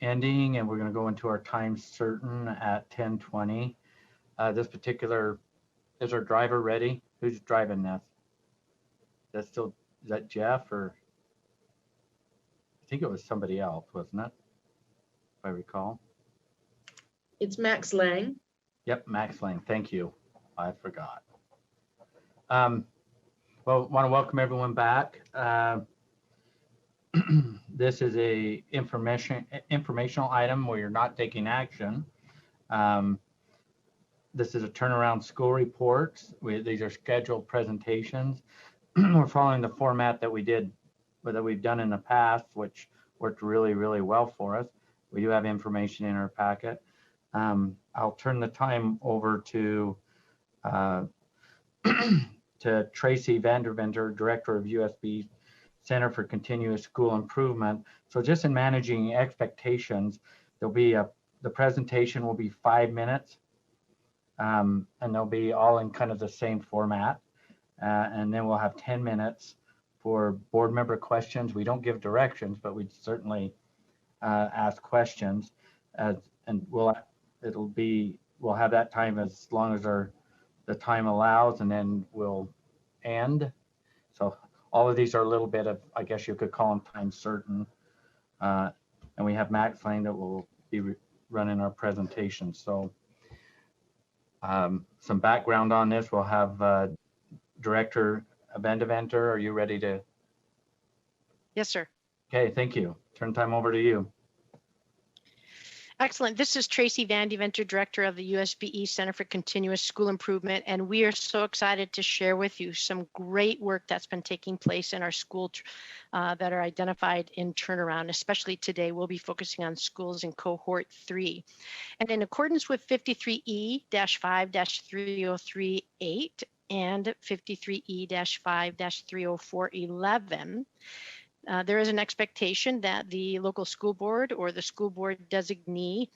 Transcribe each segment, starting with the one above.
ending, and we're going to go into our time certain at 10:20. This particular, is our driver ready? Who's driving this? Is that Jeff, or I think it was somebody else, wasn't it? If I recall. It's Max Lang. Yep, Max Lang. Thank you. I forgot. Well, want to welcome everyone back. This is a informational item where you're not taking action. This is a turnaround school reports. These are scheduled presentations. We're following the format that we've done in the past, which worked really, really well for us. We do have information in our packet. I'll turn the time over to Tracy Vandiver, Director of USB Center for Continuous School Improvement. So just in managing expectations, there'll be the presentation will be 5 minutes, and they'll be all in kind of the same format. And then we'll have 10 minutes for board member questions. We don't give directions, but we certainly ask questions, and we'll have that time as long as the time allows, and then we'll end. So all of these are a little bit of, I guess you could call them time certain. And we have Max Lang that will be running our presentation. So some background on this, we'll have Director Vandiver. Are you ready to? Yes, sir. Okay, thank you. Turn time over to you. Excellent. This is Tracy Vandiver, Director of the USBE Center for Continuous School Improvement, and we are so excited to share with you some great work that's been taking place in our school that are identified in turnaround. Especially today, we'll be focusing on schools in cohort 3. And in accordance with 53E-5-3038 and 53E-5-30411, there is an expectation that the local school board or the school board designee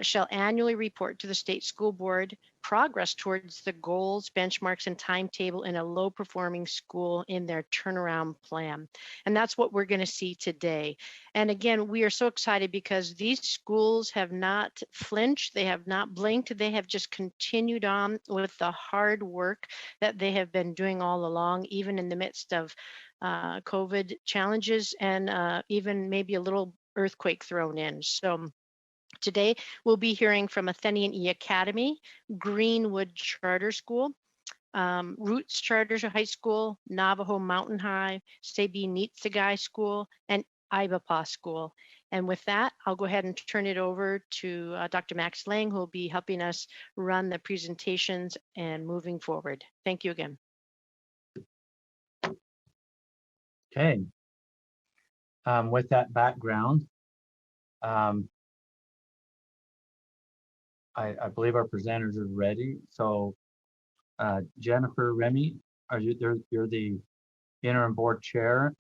shall annually report to the state school board progress towards the goals, benchmarks, and timetable in a low-performing school in their turnaround plan. And that's what we're going to see today. And again, we are so excited because these schools have not flinched, they have not blinked, they have just continued on with the hard work that they have been doing all along, even in the midst of COVID challenges and even maybe a little earthquake thrown in. So today we'll be hearing from Athenian E Academy, Greenwood Charter School, Roots Charter High School, Navajo Mountain High, Sebi Nitsagai School, and Ibapaw School. And with that, I'll go ahead and turn it over to Dr. Max Lang, who will be helping us run the presentations and moving forward. Thank you again. Okay. With that background, I believe our presenters are ready. So Jennifer, Remy, you're the interim board chair?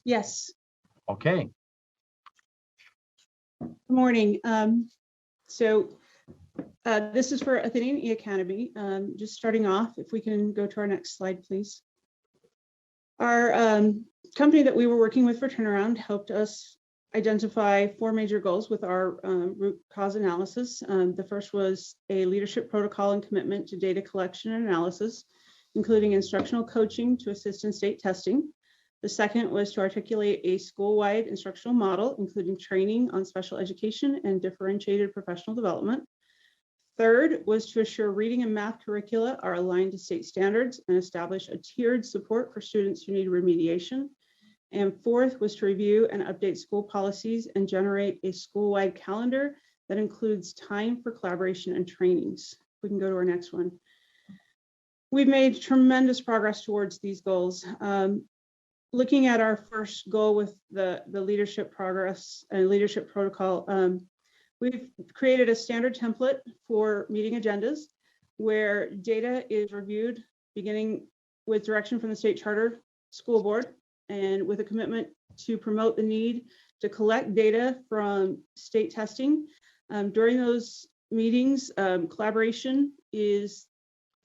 Yes. Okay. Good morning. This is for Athenian E Academy. Just starting off, if we can go to our next slide, please. Our company that we were working with for turnaround helped us identify 4 major goals with our root cause analysis. The first was a leadership protocol and commitment to data collection and analysis, including instructional coaching to assist in state testing. The second was to articulate a school-wide instructional model, including training on special education and differentiated professional development. Third was to assure reading and math curricula are aligned to state standards and establish a tiered support for students who need remediation. And fourth was to review and update school policies and generate a school-wide calendar that includes time for collaboration and trainings. We can go to our next one. We've made tremendous progress towards these goals. Looking at our first goal with the leadership progress and leadership protocol, we've created a standard template for meeting agendas where data is reviewed beginning with direction from the state charter school board and with a commitment to promote the need to collect data from state testing. During those meetings, collaboration is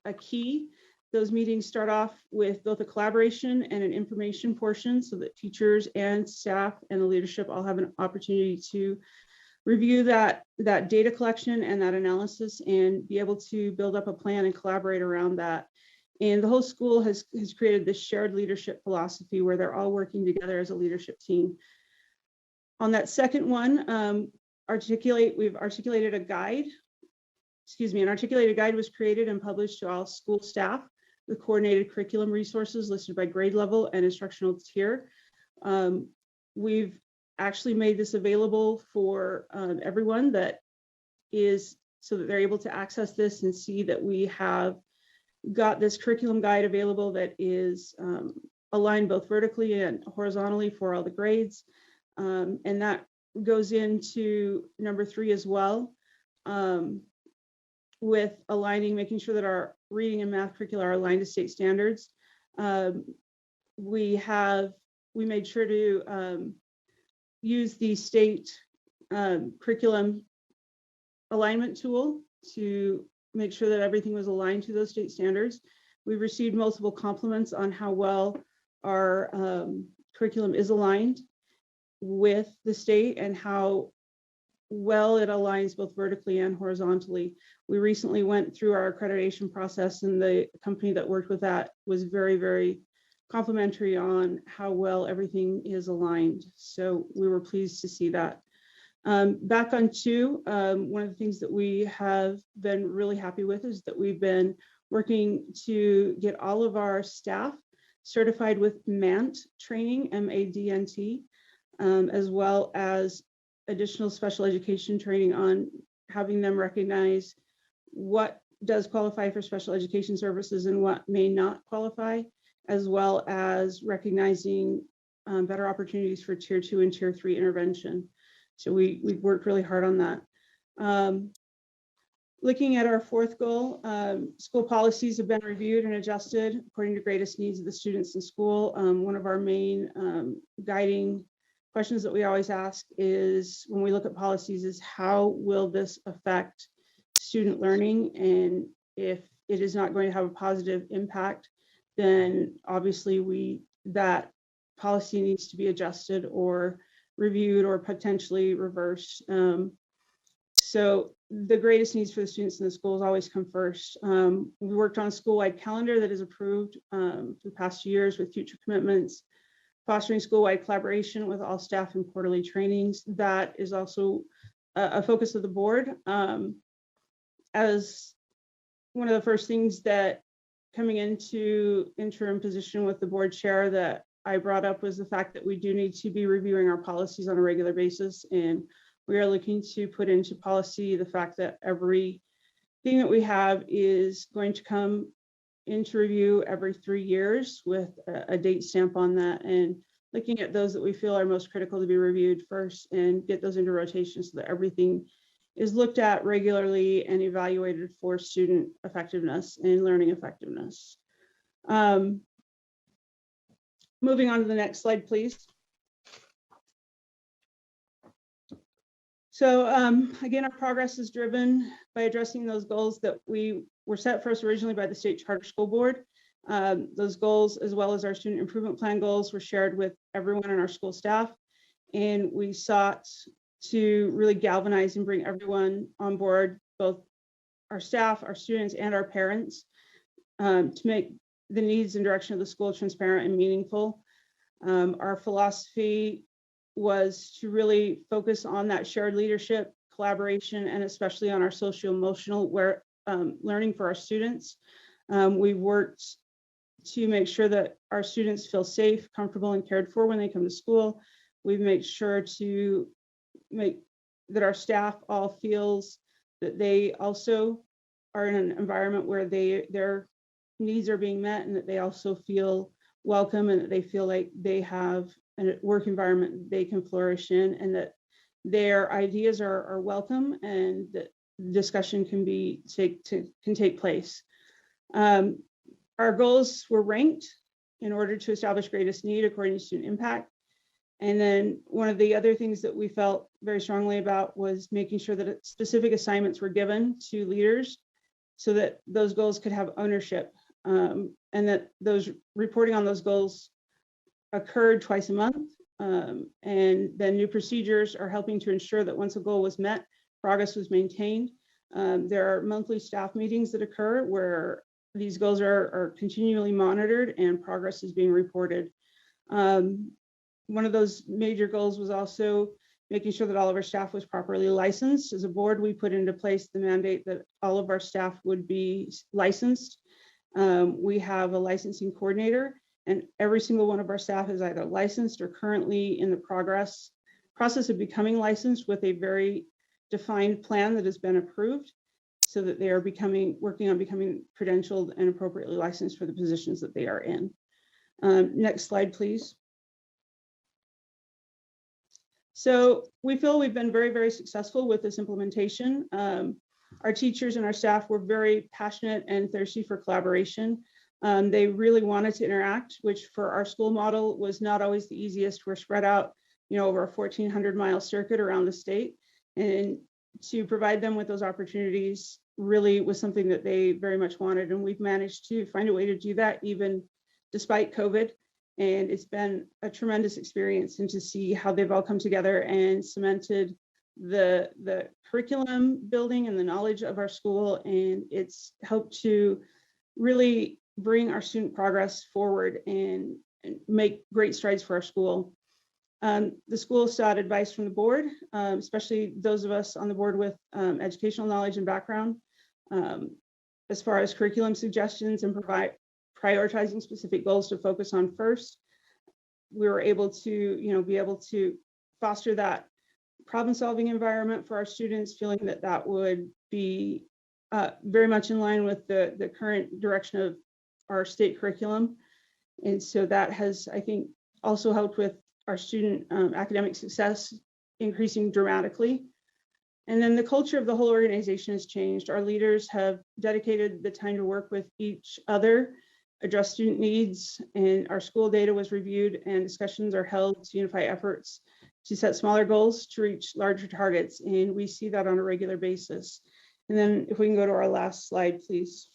a key. those meetings start off with both a collaboration and an information portion so that teachers and staff and the leadership all have an opportunity to review that data collection and that analysis and be able to build up a plan and collaborate around that. And the whole school has created this shared leadership philosophy where they're all working together as a leadership team. On that second one, we've articulated a guide. An articulated guide was created and published to all school staff with coordinated curriculum resources listed by grade level and instructional tier. We've actually made this available for everyone so that they're able to access this and see that we have got this curriculum guide available that is aligned both vertically and horizontally for all the grades. And that goes into number 3 as well, with aligning, making sure that our reading and math curricula are aligned to state standards. We made sure to use the state curriculum alignment tool to make sure that everything was aligned to those state standards. We've received multiple compliments on how well our curriculum is aligned with the state and how well it aligns both vertically and horizontally. We recently went through our accreditation process, and the company that worked with that was very, very complimentary on how well everything is aligned. So we were pleased to see that. Back on 2, one of the things that we have been really happy with is that we've been working to get all of our staff certified with MANT training, M-A-D-N-T, as well as additional special education training on having them recognize what does qualify for special education services and what may not qualify, as well as recognizing better opportunities for tier 2 and tier 3 intervention. So we've worked really hard on that. Looking at our 4th goal, school policies have been reviewed and adjusted according to greatest needs of the students in school. One of our main guiding questions that we always ask is, when we look at policies, is how will this affect student learning? And if it is not going to have a positive impact, then obviously that policy needs to be adjusted or reviewed or potentially reversed. So the greatest needs for the students in the schools always come first. We worked on a school-wide calendar that is approved for the past years with future commitments, fostering school-wide collaboration with all staff and quarterly trainings. That is also a focus of the board. As one of the first things that coming into interim position with the board chair that I brought up was the fact that we do need to be reviewing our policies on a regular basis. And we are looking to put into policy the fact that everything that we have is going to come into review every 3 years with a date stamp on that, and looking at those that we feel are most critical to be reviewed first and get those into rotation so that everything is looked at regularly and evaluated for student effectiveness and learning effectiveness. Moving on to the next slide, please. So again, our progress is driven by addressing those goals that were set for us originally by the State Charter School Board. Those goals, as well as our student improvement plan goals, were shared with everyone in our school staff. And we sought to really galvanize and bring everyone on board, both our staff, our students, and our parents, to make the needs and direction of the school transparent and meaningful. Our philosophy was to really focus on that shared leadership, collaboration, and especially on our social-emotional learning for our students. We worked to make sure that our students feel safe, comfortable, and cared for when they come to school. We've made sure to make that our staff all feels that they also are in an environment where their needs are being met, and that they also feel welcome, and that they feel like they have a work environment that they can flourish in, and that their ideas are welcome, and that discussion can take place. Our goals were ranked in order to establish greatest need according to student impact. And then one of the other things that we felt very strongly about was making sure that specific assignments were given to leaders so that those goals could have ownership. and that those reporting on those goals occurred twice a month. And then new procedures are helping to ensure that once a goal was met, progress was maintained. There are monthly staff meetings that occur where these goals are continually monitored and progress is being reported. One of those major goals was also making sure that all of our staff was properly licensed. As a board, we put into place the mandate that all of our staff would be licensed. We have a licensing coordinator, and every single one of our staff is either licensed or currently in the process of becoming licensed with a very defined plan that has been approved, so that they are working on becoming credentialed and appropriately licensed for the positions that they are in. Next slide, please. So we feel we've been very, very successful with this implementation. Our teachers and our staff were very passionate and thirsty for collaboration. They really wanted to interact, which for our school model was not always the easiest. We're spread out, over a 1,400-mile circuit around the state, and to provide them with those opportunities really was something that they very much wanted. And we've managed to find a way to do that even despite COVID. And it's been a tremendous experience, and to see how they've all come together and cemented the curriculum building and the knowledge of our school. And it's helped to really bring our student progress forward and make great strides for our school. The school sought advice from the board, especially those of us on the board with educational knowledge and background, as far as curriculum suggestions and prioritizing specific goals to focus on first. We were able to, be able to foster that problem-solving environment for our students, feeling that that would be very much in line with the current direction of our state curriculum. And so that has, I think, also helped with our student academic success increasing dramatically. And then the culture of the whole organization has changed. Our leaders have dedicated the time to work with each other, address student needs, and our school data was reviewed, and discussions are held to unify efforts to set smaller goals to reach larger targets. And we see that on a regular basis. And then if we can go to our last slide, please.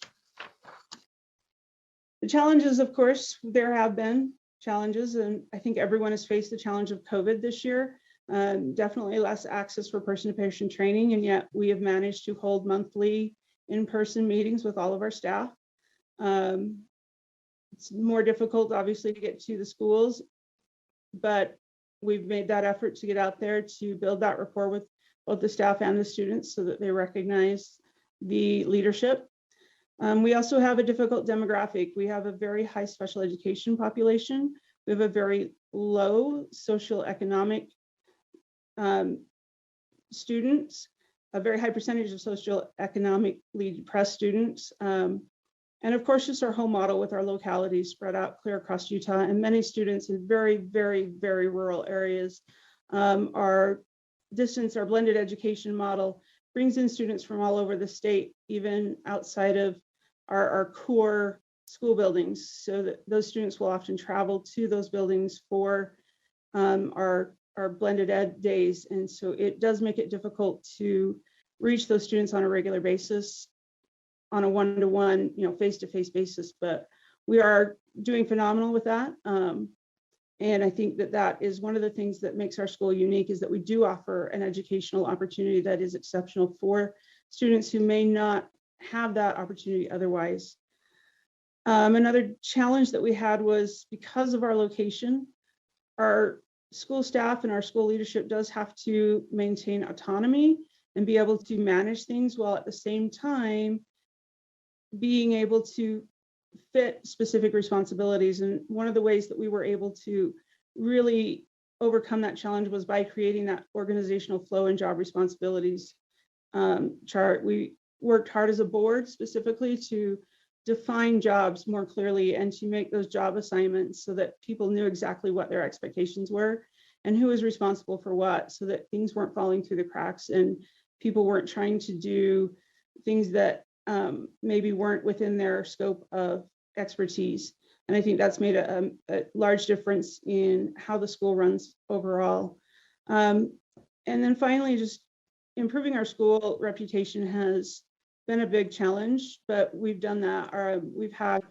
The challenges, of course, there have been challenges, and I think everyone has faced the challenge of COVID this year. Definitely less access for person-to-patient training, and yet we have managed to hold monthly in-person meetings with all of our staff. It's more difficult, obviously, to get to the schools, but we've made that effort to get out there to build that rapport with both the staff and the students so that they recognize the leadership. We also have a difficult demographic. We have a very high special education population. We have a very low socioeconomic students, a very high percentage of socioeconomically depressed students. And of course, just our home model with our localities spread out clear across Utah, and many students in very, very, very rural areas. Our blended education model brings in students from all over the state, even outside of our core school buildings, so that those students will often travel to those buildings for our blended ed days. And so it does make it difficult to reach those students on a regular basis, on a one-to-one, face-to-face basis, but we are doing phenomenal with that. And I think that that is one of the things that makes our school unique, is that we do offer an educational opportunity that is exceptional for students who may not have that opportunity otherwise. Another challenge that we had was, because of our location, our school staff and our school leadership does have to maintain autonomy and be able to manage things, while at the same time being able to fit specific responsibilities. And one of the ways that we were able to really overcome that challenge was by creating that organizational flow and job responsibilities chart. We worked hard as a board specifically to define jobs more clearly and to make those job assignments so that people knew exactly what their expectations were and who was responsible for what, so that things weren't falling through the cracks and people weren't trying to do things that maybe weren't within their scope of expertise. And I think that's made a large difference in how the school runs overall. And then finally, just improving our school reputation has been a big challenge, but we've done that. We've had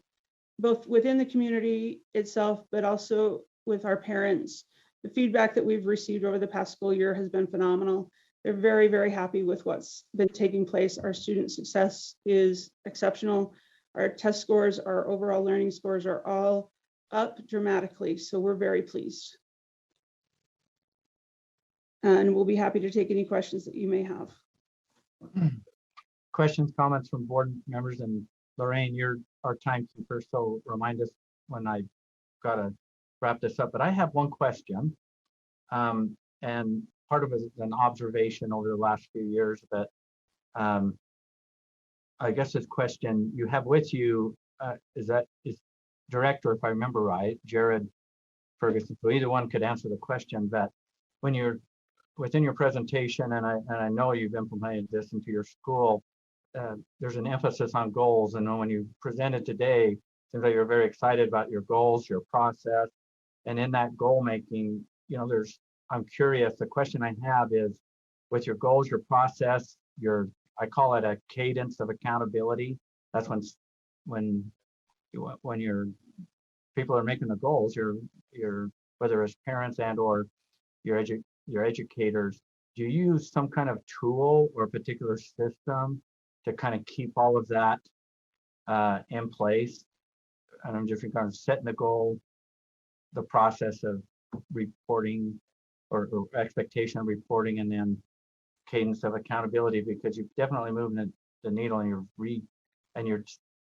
both within the community itself, but also with our parents. The feedback that we've received over the past school year has been phenomenal. They're very, very happy with what's been taking place. Our student success is exceptional. Our test scores, our overall learning scores are all up dramatically. So we're very pleased. And we'll be happy to take any questions that you may have. Questions, comments from board members, and Lorraine, you're our timekeeper, so remind us when I gotta wrap this up. But I have one question, and part of it is an observation over the last few years that I guess this question you have with you is director, if I remember right, Jared Ferguson. So either one could answer the question. But when you're within your presentation, and I know you've implemented this into your school, there's an emphasis on goals. And when you presented today, it seems like you're very excited about your goals, your process, and in that goal making, you know, I'm curious. The question I have is, with your goals, your process, I call it a cadence of accountability. That's when your people are making the goals, your whether it's parents and or your educators, do you use some kind of tool or a particular system to kind of keep all of that in place? And I'm just kind of setting the goal, the process of reporting or expectation of reporting, and then cadence of accountability, because you've definitely moved the needle, and you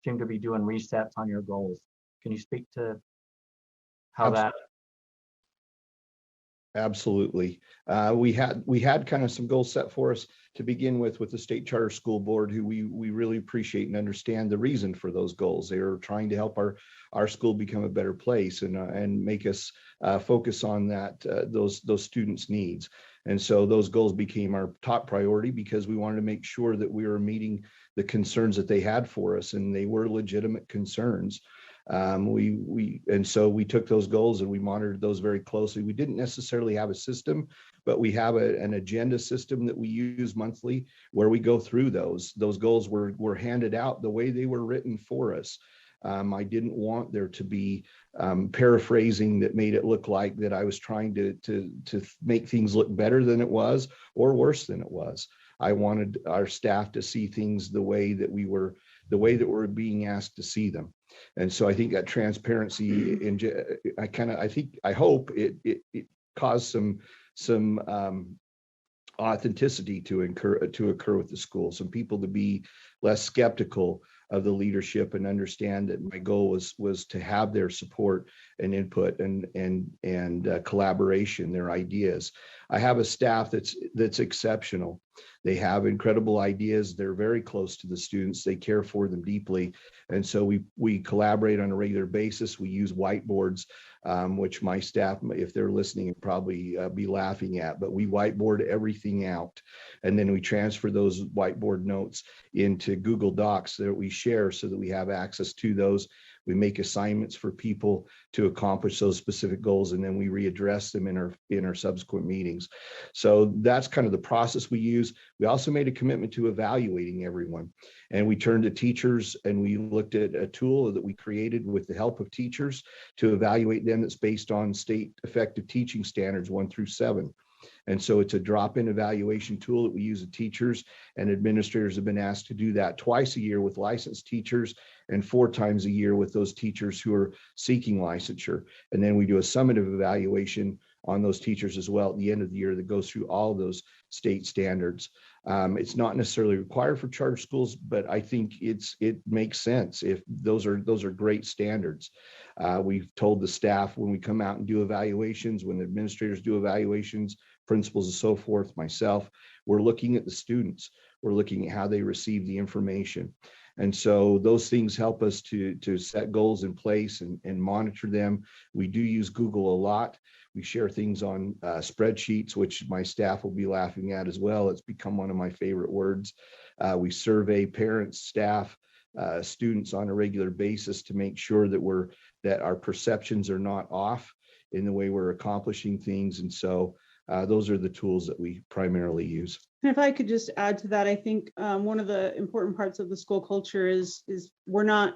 seem to be doing resets on your goals. Can you speak to how that? Absolutely. We had kind of some goals set for us to begin with the State Charter School Board, who we really appreciate and understand the reason for those goals. They are trying to help our school become a better place and make us focus on those students' needs. And so those goals became our top priority because we wanted to make sure that we were meeting the concerns that they had for us, and they were legitimate concerns. And so we took those goals and we monitored those very closely. We didn't necessarily have a system, but we have an agenda system that we use monthly where we go through those. Those goals were handed out the way they were written for us. I didn't want there to be paraphrasing that made it look like that I was trying to make things look better than it was or worse than it was. I wanted our staff to see things the way that we're being asked to see them. And so I think that transparency, I hope it caused some authenticity to occur with the school, some people to be less skeptical of the leadership and understand that my goal was to have their support and input and collaboration, their ideas. I have a staff that's exceptional. They have incredible ideas. They're very close to the students. They care for them deeply. And so we collaborate on a regular basis. We use whiteboards, which my staff, if they're listening, would probably be laughing at, but we whiteboard everything out. And then we transfer those whiteboard notes into Google Docs that we share so that we have access to those. We make assignments for people to accomplish those specific goals, and then we readdress them in our subsequent meetings. So that's kind of the process we use. We also made a commitment to evaluating everyone, and we turned to teachers and we looked at a tool that we created with the help of teachers to evaluate them that's based on state effective teaching standards 1 through 7. And so it's a drop-in evaluation tool that we use with teachers, and administrators have been asked to do that twice a year with licensed teachers and 4 times a year with those teachers who are seeking licensure. And then we do a summative evaluation on those teachers as well at the end of the year that goes through all of those state standards. It's not necessarily required for charter schools, but I think it makes sense if those are great standards. We've told the staff when we come out and do evaluations, when the administrators do evaluations, principals and so forth, myself, we're looking at the students. We're looking at how they receive the information. And so those things help us to set goals in place and monitor them. We do use Google a lot. We share things on spreadsheets, which my staff will be laughing at as well. It's become one of my favorite words. We survey parents, staff, students on a regular basis to make sure that our perceptions are not off in the way we're accomplishing things. And so those are the tools that we primarily use. And if I could just add to that, I think one of the important parts of the school culture is we're not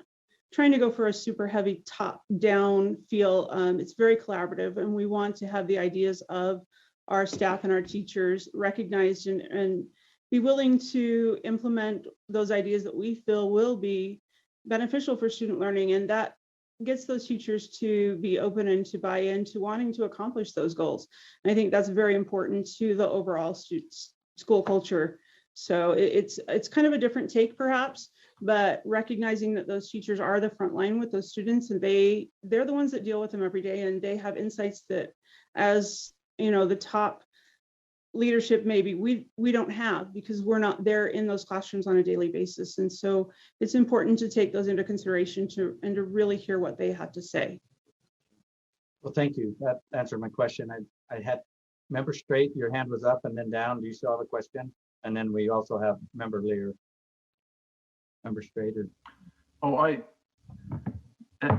trying to go for a super heavy top-down feel. It's very collaborative, and we want to have the ideas of our staff and our teachers recognized and be willing to implement those ideas that we feel will be beneficial for student learning. And that gets those teachers to be open and to buy into wanting to accomplish those goals. And I think that's very important to the overall school culture. So it's kind of a different take perhaps, but recognizing that those teachers are the front line with those students, and they're the ones that deal with them every day, and they have insights that, as you know, the top leadership maybe we don't have, because we're not there in those classrooms on a daily basis. And so it's important to take those into consideration and to really hear what they have to say. Well, thank you. That answered my question. I had member Straight, your hand was up and then down. Do you still have a question? And then we also have member Lear. Member Straight.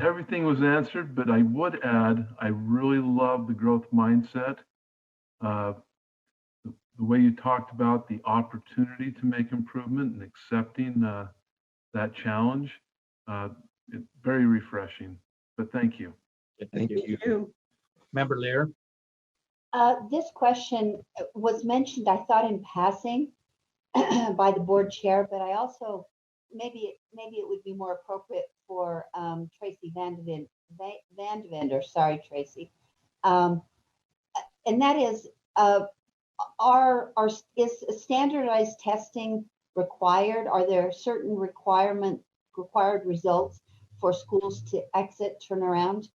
Everything was answered, but I would add, I really love the growth mindset. The way you talked about the opportunity to make improvement and accepting that challenge, it's very refreshing. But thank you. Thank you. Member Lear. This question was mentioned, I thought, in passing by the board chair, but I also maybe it would be more appropriate for Tracy Vandiver. Sorry, Tracy. And that is, is standardized testing required? Are there certain required results for schools to exit, turn around?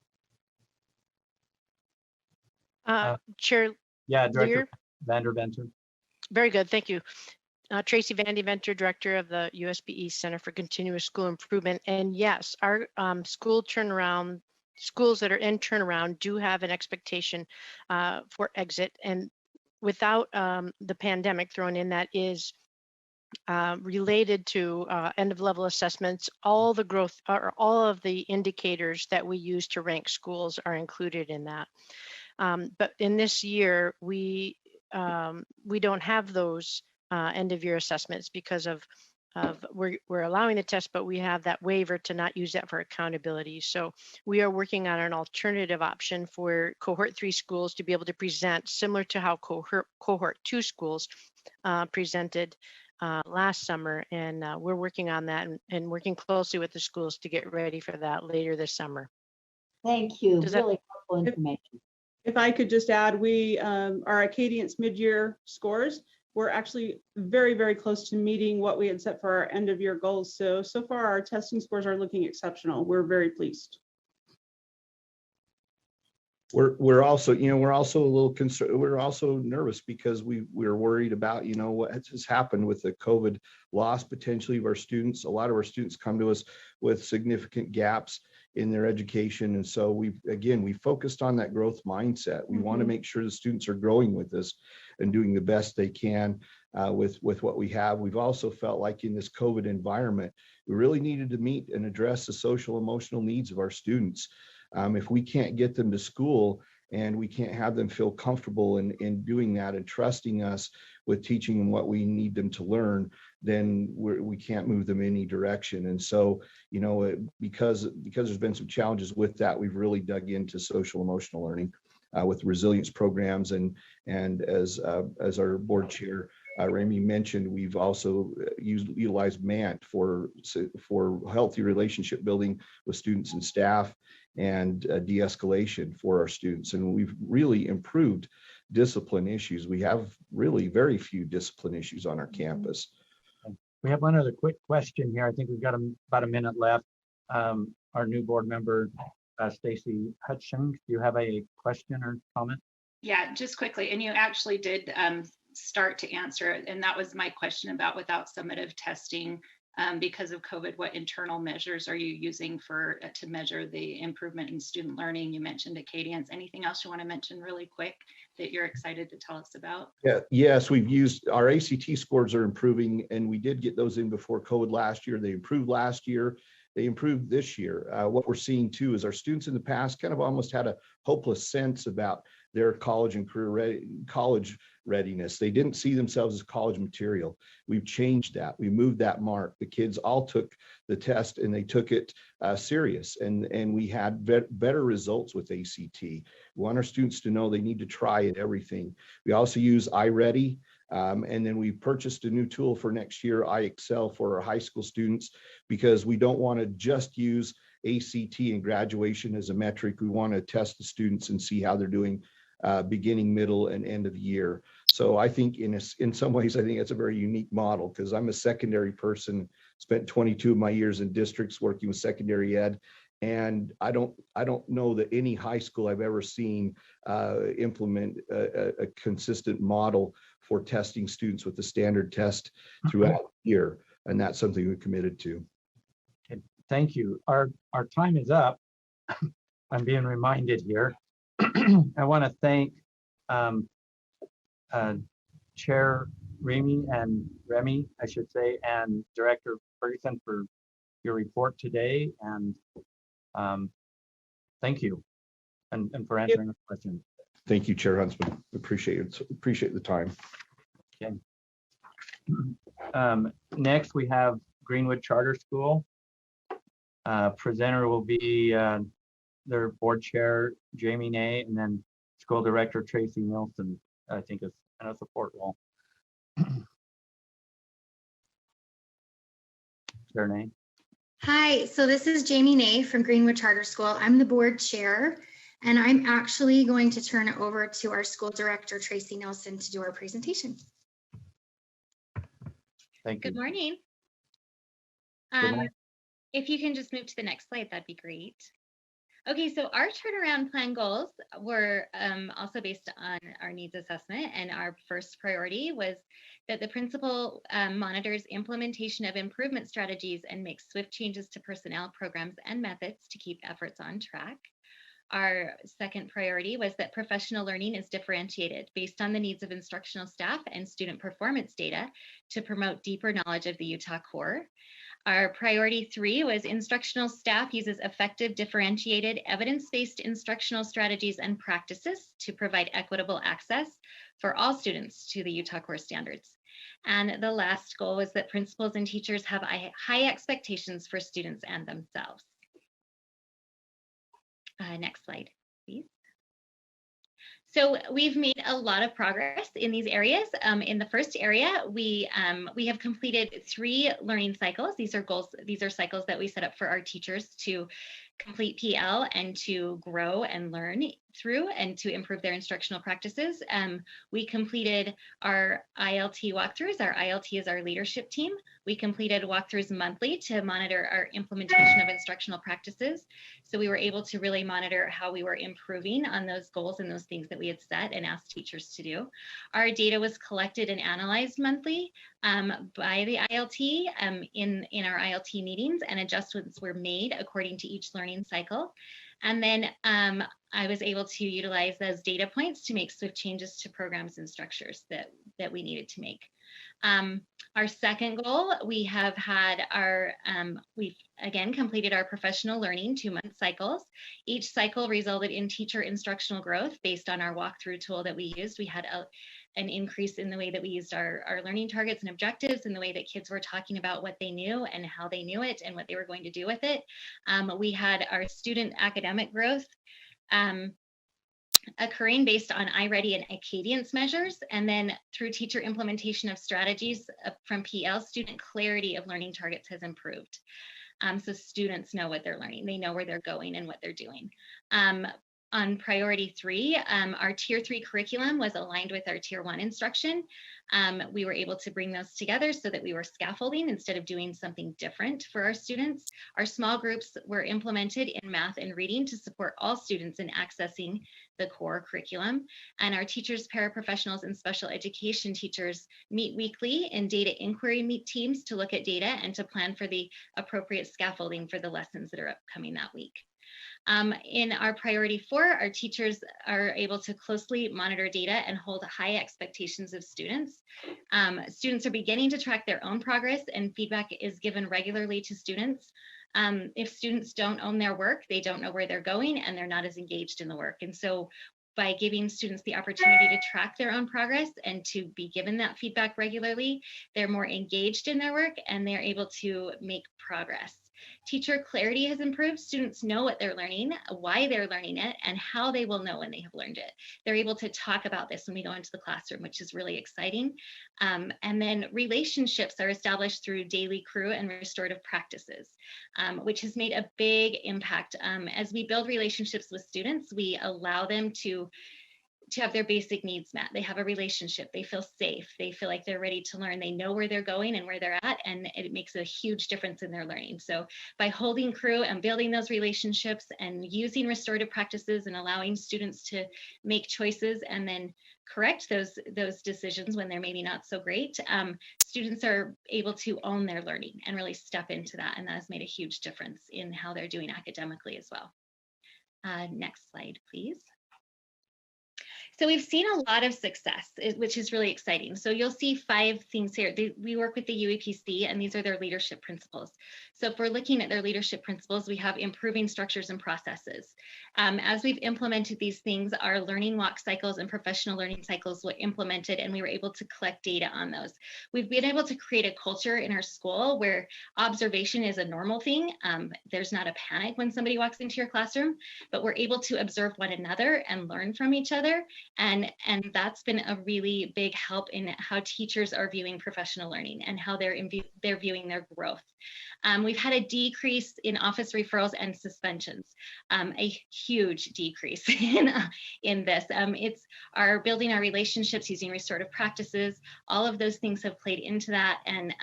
Chair. Yeah, Director Lear? Vandiver. Very good, thank you. Tracy Vandiver, Director of the USBE Center for Continuous School Improvement. And yes, our schools that are in turnaround do have an expectation for exit. And without the pandemic thrown in, that is related to end of level assessments. All the growth, or all of the indicators that we use to rank schools are included in that. But in this year, we don't have those end of year assessments because of we're allowing the test, but we have that waiver to not use that for accountability. So we are working on an alternative option for cohort 3 schools to be able to present similar to how cohort 2 schools presented last summer. And we're working on that and working closely with the schools to get ready for that later this summer. Thank you. Really helpful information. If I could just add, we our Acadience mid-year scores, we're actually very, very close to meeting what we had set for our end of year goals. So far our testing scores are looking exceptional. We're very pleased. We're also, we're also a little concerned. We're also nervous because we're worried about, what has happened with the COVID loss potentially of our students. A lot of our students come to us with significant gaps in their education. And so we focused on that growth mindset. We want to make sure the students are growing with us and doing the best they can with what we have. We've also felt like in this COVID environment, we really needed to meet and address the social emotional needs of our students. If we can't get them to school and we can't have them feel comfortable in doing that and trusting us with teaching them what we need them to learn, then we can't move them any direction. And so, because there's been some challenges with that, we've really dug into social emotional learning with resilience programs. And as our board chair, Remy mentioned, we've also utilized MANT for healthy relationship building with students and staff, and de-escalation for our students. And we've really improved discipline issues. We have really very few discipline issues on our campus. We have one other quick question here. I think we've got about a minute left. Our new board member, Stacy Hutchings, do you have a question or comment? Yeah, just quickly. And you actually did start to answer it. And that was my question about without summative testing. Because of COVID, what internal measures are you using to measure the improvement in student learning? You mentioned Acadience. Anything else you want to mention really quick that you're excited to tell us about? Yes, we've used our ACT scores are improving, and we did get those in before COVID last year. They improved last year. They improved this year. What we're seeing too is our students in the past kind of almost had a hopeless sense about their college and college readiness. They didn't see themselves as college material. We've changed that. We moved that mark. The kids all took the test and they took it serious, and we had better results with ACT. We want our students to know they need to try at everything. We also use iReady. And then we purchased a new tool for next year, iExcel, for our high school students, because we don't want to just use ACT and graduation as a metric. We want to test the students and see how they're doing beginning, middle, and end of the year. So I think in some ways, I think it's a very unique model, because I'm a secondary person, spent 22 of my years in districts working with secondary ed. And I don't know that any high school I've ever seen implement a consistent model for testing students with the standard test throughout the year. And that's something we committed to. Okay, thank you. Our time is up. I'm being reminded here. I want to thank Chair Remy, I should say, and Director Ferguson for your report today. And thank you, and for answering the question. Thank you, Chair Huntsman. Appreciate the time. Okay. Next, we have Greenwood Charter School. Presenter will be their board chair, Jamie Nay, and then school director, Tracy Nilsson, I think is in a support role. Chair Nay. Hi, so this is Jamie Nay from Greenwood Charter School. I'm the board chair, and I'm actually going to turn it over to our school director, Tracy Nelson, to do our presentation. Thank you. Good morning. Good morning. If you can just move to the next slide, that'd be great. Okay, so our turnaround plan goals were also based on our needs assessment, and our first priority was that the principal monitors implementation of improvement strategies and makes swift changes to personnel, programs, and methods to keep efforts on track. Our second priority was that professional learning is differentiated based on the needs of instructional staff and student performance data to promote deeper knowledge of the Utah core. Our priority 3 was instructional staff uses effective, differentiated, evidence-based instructional strategies and practices to provide equitable access for all students to the Utah core standards. And the last goal was that principals and teachers have high expectations for students and themselves. Next slide, please. So we've made a lot of progress in these areas. In the first area, we have completed 3 learning cycles. These are goals. These are cycles that we set up for our teachers to complete PL and to grow and learn through and to improve their instructional practices. We completed our ILT walkthroughs. Our ILT is our leadership team. We completed walkthroughs monthly to monitor our implementation of instructional practices. So we were able to really monitor how we were improving on those goals and those things that we had set and asked teachers to do. Our data was collected and analyzed monthly by the ILT in our ILT meetings, and adjustments were made according to each learning cycle. And then I was able to utilize those data points to make swift changes to programs and structures that we needed to make. Our second goal, we have had our, we've again completed our professional learning 2-month cycles. Each cycle resulted in teacher instructional growth based on our walkthrough tool that we used. We had an increase in the way that we used our learning targets and objectives, and the way that kids were talking about what they knew and how they knew it and what they were going to do with it. We had our student academic growth occurring based on iReady and Acadience measures, and then through teacher implementation of strategies from PL, student clarity of learning targets has improved. So students know what they're learning, they know where they're going and what they're doing. On priority 3, our tier 3 curriculum was aligned with our tier 1 instruction. We were able to bring those together so that we were scaffolding instead of doing something different for our students. Our small groups were implemented in math and reading to support all students in accessing the core curriculum. And our teachers, paraprofessionals, and special education teachers meet weekly in data inquiry teams to look at data and to plan for the appropriate scaffolding for the lessons that are upcoming that week. In our priority 4, our teachers are able to closely monitor data and hold high expectations of students. Students are beginning to track their own progress, and feedback is given regularly to students. If students don't own their work, they don't know where they're going, and they're not as engaged in the work. And so by giving students the opportunity to track their own progress and to be given that feedback regularly, they're more engaged in their work and they're able to make progress. Teacher clarity has improved. Students know what they're learning, why they're learning it, and how they will know when they have learned it. They're able to talk about this when we go into the classroom, which is really exciting. And then relationships are established through daily crew and restorative practices, which has made a big impact. As we build relationships with students, we allow them to have their basic needs met. They have a relationship, they feel safe, they feel like they're ready to learn, they know where they're going and where they're at, and it makes a huge difference in their learning. So by holding crew and building those relationships and using restorative practices and allowing students to make choices and then correct those decisions when they're maybe not so great, students are able to own their learning and really step into that, and that has made a huge difference in how they're doing academically as well. Next slide, please. So we've seen a lot of success, which is really exciting. So you'll see 5 things here. We work with the UEPC, and these are their leadership principles. So if we're looking at their leadership principles, we have improving structures and processes. As we've implemented these things, our learning walk cycles and professional learning cycles were implemented, and we were able to collect data on those. We've been able to create a culture in our school where observation is a normal thing. There's not a panic when somebody walks into your classroom, but we're able to observe one another and learn from each other. And that's been a really big help in how teachers are viewing professional learning and how they're viewing their growth. We've had a decrease in office referrals and suspensions, a huge decrease in this. It's building our relationships using restorative practices. All of those things have played into that, and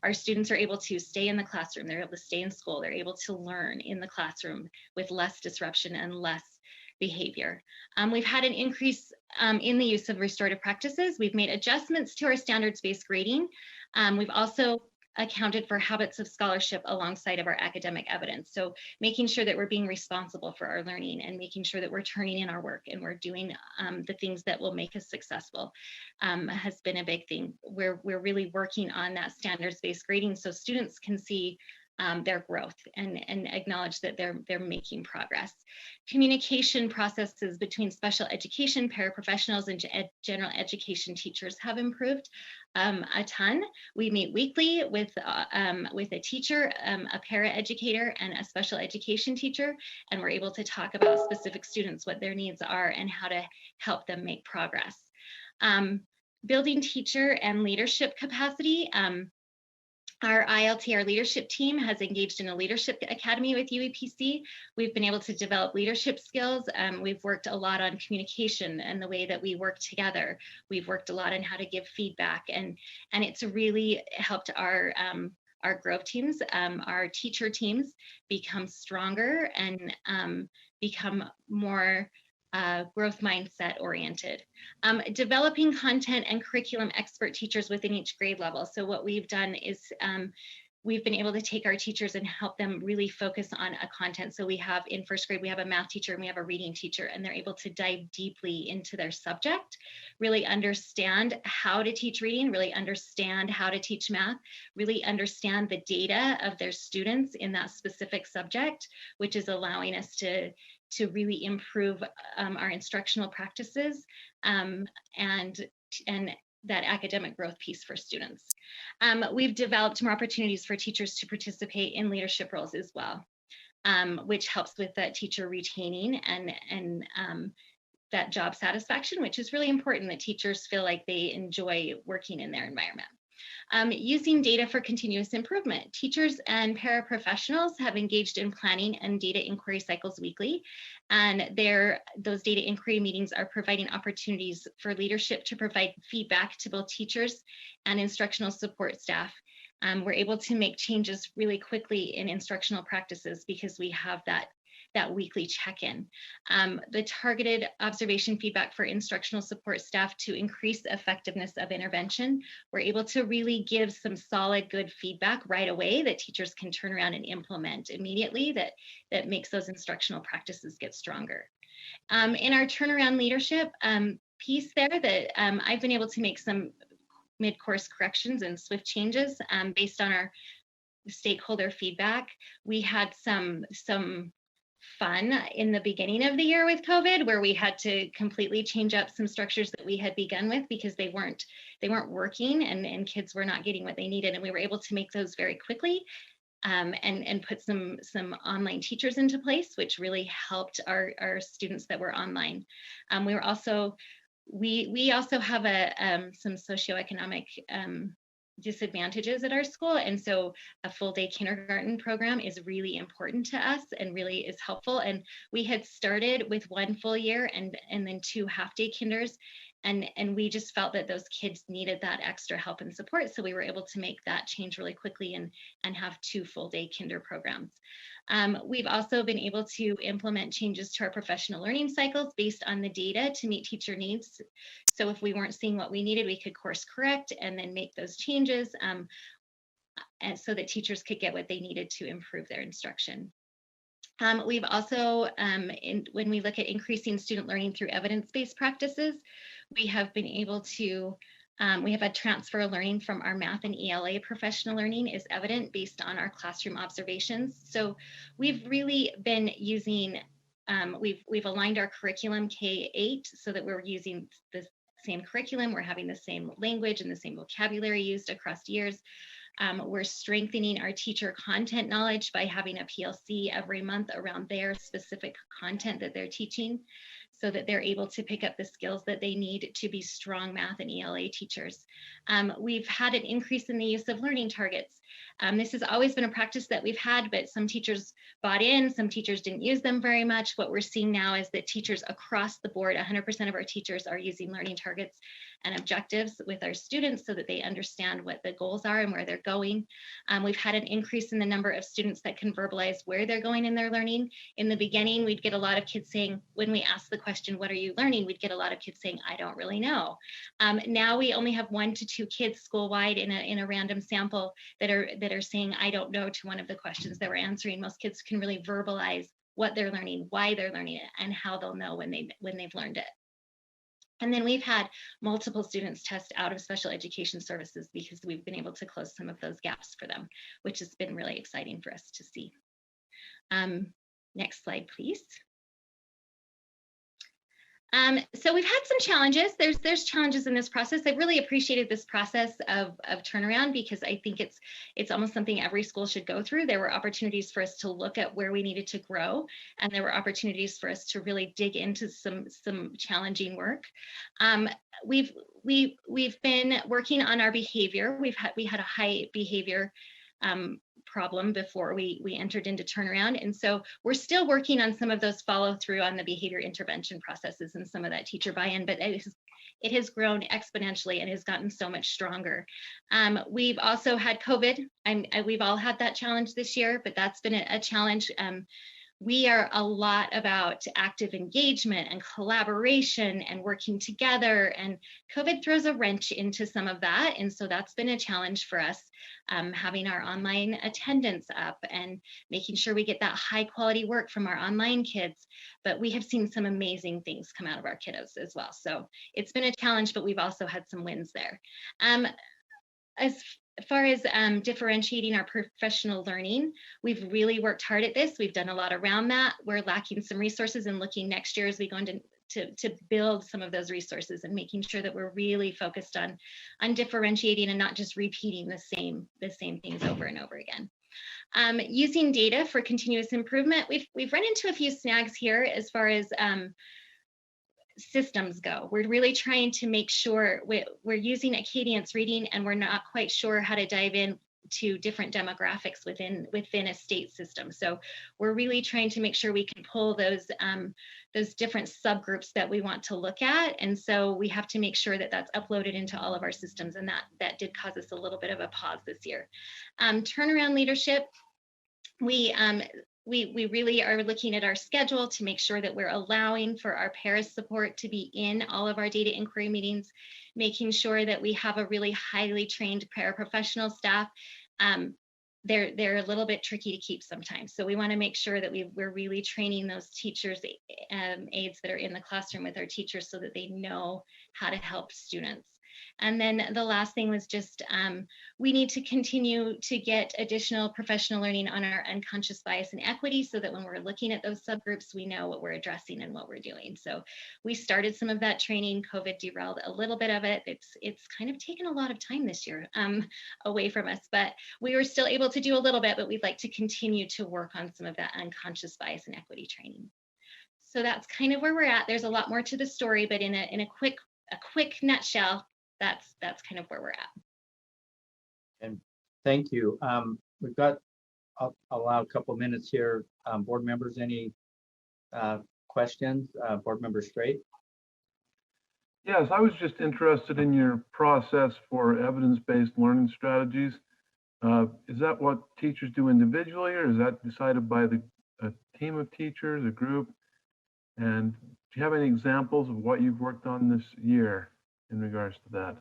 our students are able to stay in the classroom. They're able to stay in school. They're able to learn in the classroom with less disruption and less behavior. We've had an increase in the use of restorative practices. We've made adjustments to our standards-based grading. We've also accounted for habits of scholarship alongside of our academic evidence. So making sure that we're being responsible for our learning and making sure that we're turning in our work and we're doing the things that will make us successful has been a big thing. We're really working on that standards-based grading so students can see their growth and acknowledge that they're making progress. Communication processes between special education, paraprofessionals, and general education teachers have improved a ton. We meet weekly with a teacher, a paraeducator, and a special education teacher, and we're able to talk about specific students, what their needs are, and how to help them make progress. Building teacher and leadership capacity. Our ILT, our leadership team, has engaged in a leadership academy with UEPC. We've been able to develop leadership skills. We've worked a lot on communication and the way that we work together. We've worked a lot on how to give feedback, and it's really helped our growth teams, our teacher teams, become stronger and become more growth mindset oriented. Developing content and curriculum expert teachers within each grade level. So what we've done is we've been able to take our teachers and help them really focus on a content. So we have in first grade, we have a math teacher and we have a reading teacher, and they're able to dive deeply into their subject, really understand how to teach reading, really understand how to teach math, really understand the data of their students in that specific subject, which is allowing us to really improve our instructional practices and that academic growth piece for students. We've developed more opportunities for teachers to participate in leadership roles as well, which helps with that teacher retaining and that job satisfaction, which is really important that teachers feel like they enjoy working in their environment. Using data for continuous improvement. Teachers and paraprofessionals have engaged in planning and data inquiry cycles weekly, and those data inquiry meetings are providing opportunities for leadership to provide feedback to both teachers and instructional support staff. We're able to make changes really quickly in instructional practices because we have that weekly check-in. The targeted observation feedback for instructional support staff to increase the effectiveness of intervention. We're able to really give some solid, good feedback right away that teachers can turn around and implement immediately that makes those instructional practices get stronger. In our turnaround leadership piece there that I've been able to make some mid-course corrections and swift changes based on our stakeholder feedback. We had some fun in the beginning of the year with COVID, where we had to completely change up some structures that we had begun with because they weren't working and kids were not getting what they needed. And we were able to make those very quickly and put some online teachers into place, which really helped our students that were online. We also have some socioeconomic disadvantages at our school, and so a full day kindergarten program is really important to us and really is helpful. And we had started with 1 full year and then 2 half-day kinders, and we just felt that those kids needed that extra help and support, so we were able to make that change really quickly and have 2 full day kinder programs. We've also been able to implement changes to our professional learning cycles based on the data to meet teacher needs. So if we weren't seeing what we needed, we could course correct and then make those changes and so that teachers could get what they needed to improve their instruction. We've also, when we look at increasing student learning through evidence-based practices, we have been able to we have a transfer of learning from our math and ELA professional learning is evident based on our classroom observations. So we've really been using, we've aligned our curriculum K-8 so that we're using the same curriculum, we're having the same language and the same vocabulary used across years. We're strengthening our teacher content knowledge by having a PLC every month around their specific content that they're teaching, so that they're able to pick up the skills that they need to be strong math and ELA teachers. We've had an increase in the use of learning targets. This has always been a practice that we've had, but some teachers bought in, some teachers didn't use them very much. What we're seeing now is that teachers across the board, 100% of our teachers are using learning targets and objectives with our students so that they understand what the goals are and where they're going. We've had an increase in the number of students that can verbalize where they're going in their learning. In the beginning, we'd get a lot of kids saying, when we ask the question, what are you learning? We'd get a lot of kids saying, I don't really know. Now we only have 1 to 2 kids school-wide in a random sample that are saying, I don't know to one of the questions that we're answering. Most kids can really verbalize what they're learning, why they're learning it, and how they'll know when they've learned it. And then we've had multiple students test out of special education services because we've been able to close some of those gaps for them, which has been really exciting for us to see. Next slide, please. So we've had some challenges. There's challenges in this process. I've really appreciated this process of turnaround because I think it's almost something every school should go through. There were opportunities for us to look at where we needed to grow, and there were opportunities for us to really dig into some challenging work. We've been working on our behavior. We had a high behavior problem before we entered into turnaround. And so we're still working on some of those follow through on the behavior intervention processes and some of that teacher buy-in, but it has grown exponentially and has gotten so much stronger. We've also had COVID. We've all had that challenge this year, but that's been a challenge. We are a lot about active engagement and collaboration and working together, and COVID throws a wrench into some of that. And so that's been a challenge for us, having our online attendance up and making sure we get that high quality work from our online kids. But we have seen some amazing things come out of our kiddos as well. So it's been a challenge, but we've also had some wins there. As far as differentiating our professional learning, we've really worked hard at this. We've done a lot around that. We're lacking some resources and looking next year as we go into to build some of those resources and making sure that we're really focused on differentiating and not just repeating the same things over and over again. Using data for continuous improvement, we've run into a few snags here as far as systems go. We're really trying to make sure we're using Acadience reading, and we're not quite sure how to dive in to different demographics within a state system. So we're really trying to make sure we can pull those different subgroups that we want to look at. And so we have to make sure that that's uploaded into all of our systems, and that did cause us a little bit of a pause this year. Turnaround leadership, we really are looking at our schedule to make sure that we're allowing for our paras support to be in all of our data inquiry meetings, making sure that we have a really highly trained paraprofessional staff. They're a little bit tricky to keep sometimes. So we want to make sure that we're really training those teachers, aides that are in the classroom with our teachers so that they know how to help students. And then the last thing was just we need to continue to get additional professional learning on our unconscious bias and equity so that when we're looking at those subgroups, we know what we're addressing and what we're doing. So we started some of that training. COVID derailed a little bit of it. It's kind of taken a lot of time this year away from us, but we were still able to do a little bit, but we'd like to continue to work on some of that unconscious bias and equity training. So that's kind of where we're at. There's a lot more to the story, but in a quick nutshell, that's kind of where we're at. And thank you. We've got, I'll allow a couple of minutes here. Board members, any questions? Board member Straight? Yes, I was just interested in your process for evidence-based learning strategies. Is that what teachers do individually, or is that decided by a team of teachers, a group? And do you have any examples of what you've worked on this year in regards to that?